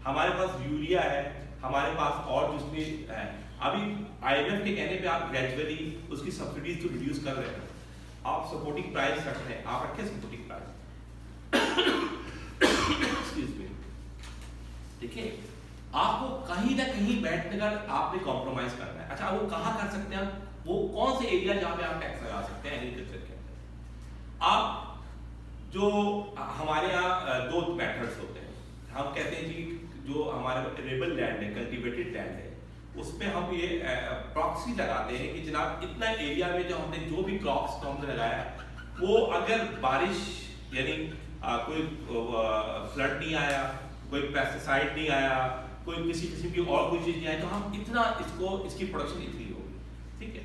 हमारे पास यूरिया है, हमारे पास और जिसमें है, अभी IMF के कहने पे आप ग्रेजुअली उसकी सब्सिडीज तो रिड्यूस कर रहे हैं, आप सपोर्टिंग प्राइस रख रहे हैं, आप रखें सपोर्टिंग प्राइस। एक्सक्यूज मी, देखिए आपको कहीं ना कहीं बैठने का आपने कॉम्प्रोमाइज करना है। अच्छा, वो कहाँ कर सकते हैं? वो कौन से एरिया जहाँ पे आप टैक्स लगा सकते हैं एग्रीकल्चर के अंदर? आप जो हमारे यहाँ 2 मेथड्स होते हैं, हम कहते हैं जी जो हमारे अरेबल लैंड है, कल्टिवेटेड लैंड है, उसमें हम ये प्रॉक्सी लगाते हैं कि जनाब इतना एरिया में जो हमने जो भी क्रॉप्स को हमने लगाया, वो अगर बारिश यानी कोई फ्लड नहीं आया, कोई पेस्टिसाइड नहीं आया, कोई किसी किस्म की और कोई चीज नहीं आई, तो हम इतना इसकी प्रोडक्शन इतनी होगी, ठीक है।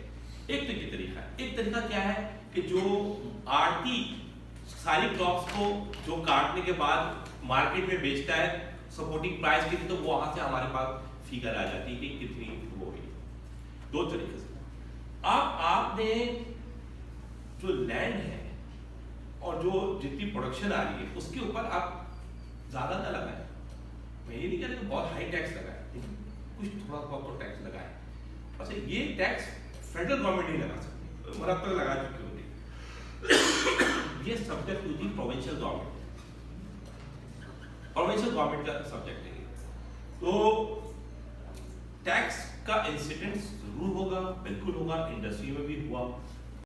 एक तो ये तरीका है। एक तरीका क्या है कि जो आड़ती सारी क्रॉप्स को जो काटने के बाद मार्केट में बेचता है सपोर्टिंग प्राइस के लिए, तो वहां से हमारे पास फिगर आ जाती है कि कितनी वो हुई। 2 तरीके से आपने जो लैंड है और जो जितनी प्रोडक्शन आ रही है उसके ऊपर आप ज्यादा ना लगाएं। मैं ये नहीं कह रहा कि बहुत हाई टैक्स लगाए, लेकिन कुछ थोड़ा बहुत तो टैक्स लगाए। अच्छा, ये टैक्स फेडरल गवर्नमेंट नहीं लगा सकती, मतलब तक लगा चुकी होगी। ये subject to the provincial government, provincial government का सब्जेक्ट है। तो टैक्स का इंसिडेंस जरूर होगा, बिल्कुल होगा, इंडस्ट्री में भी हुआ,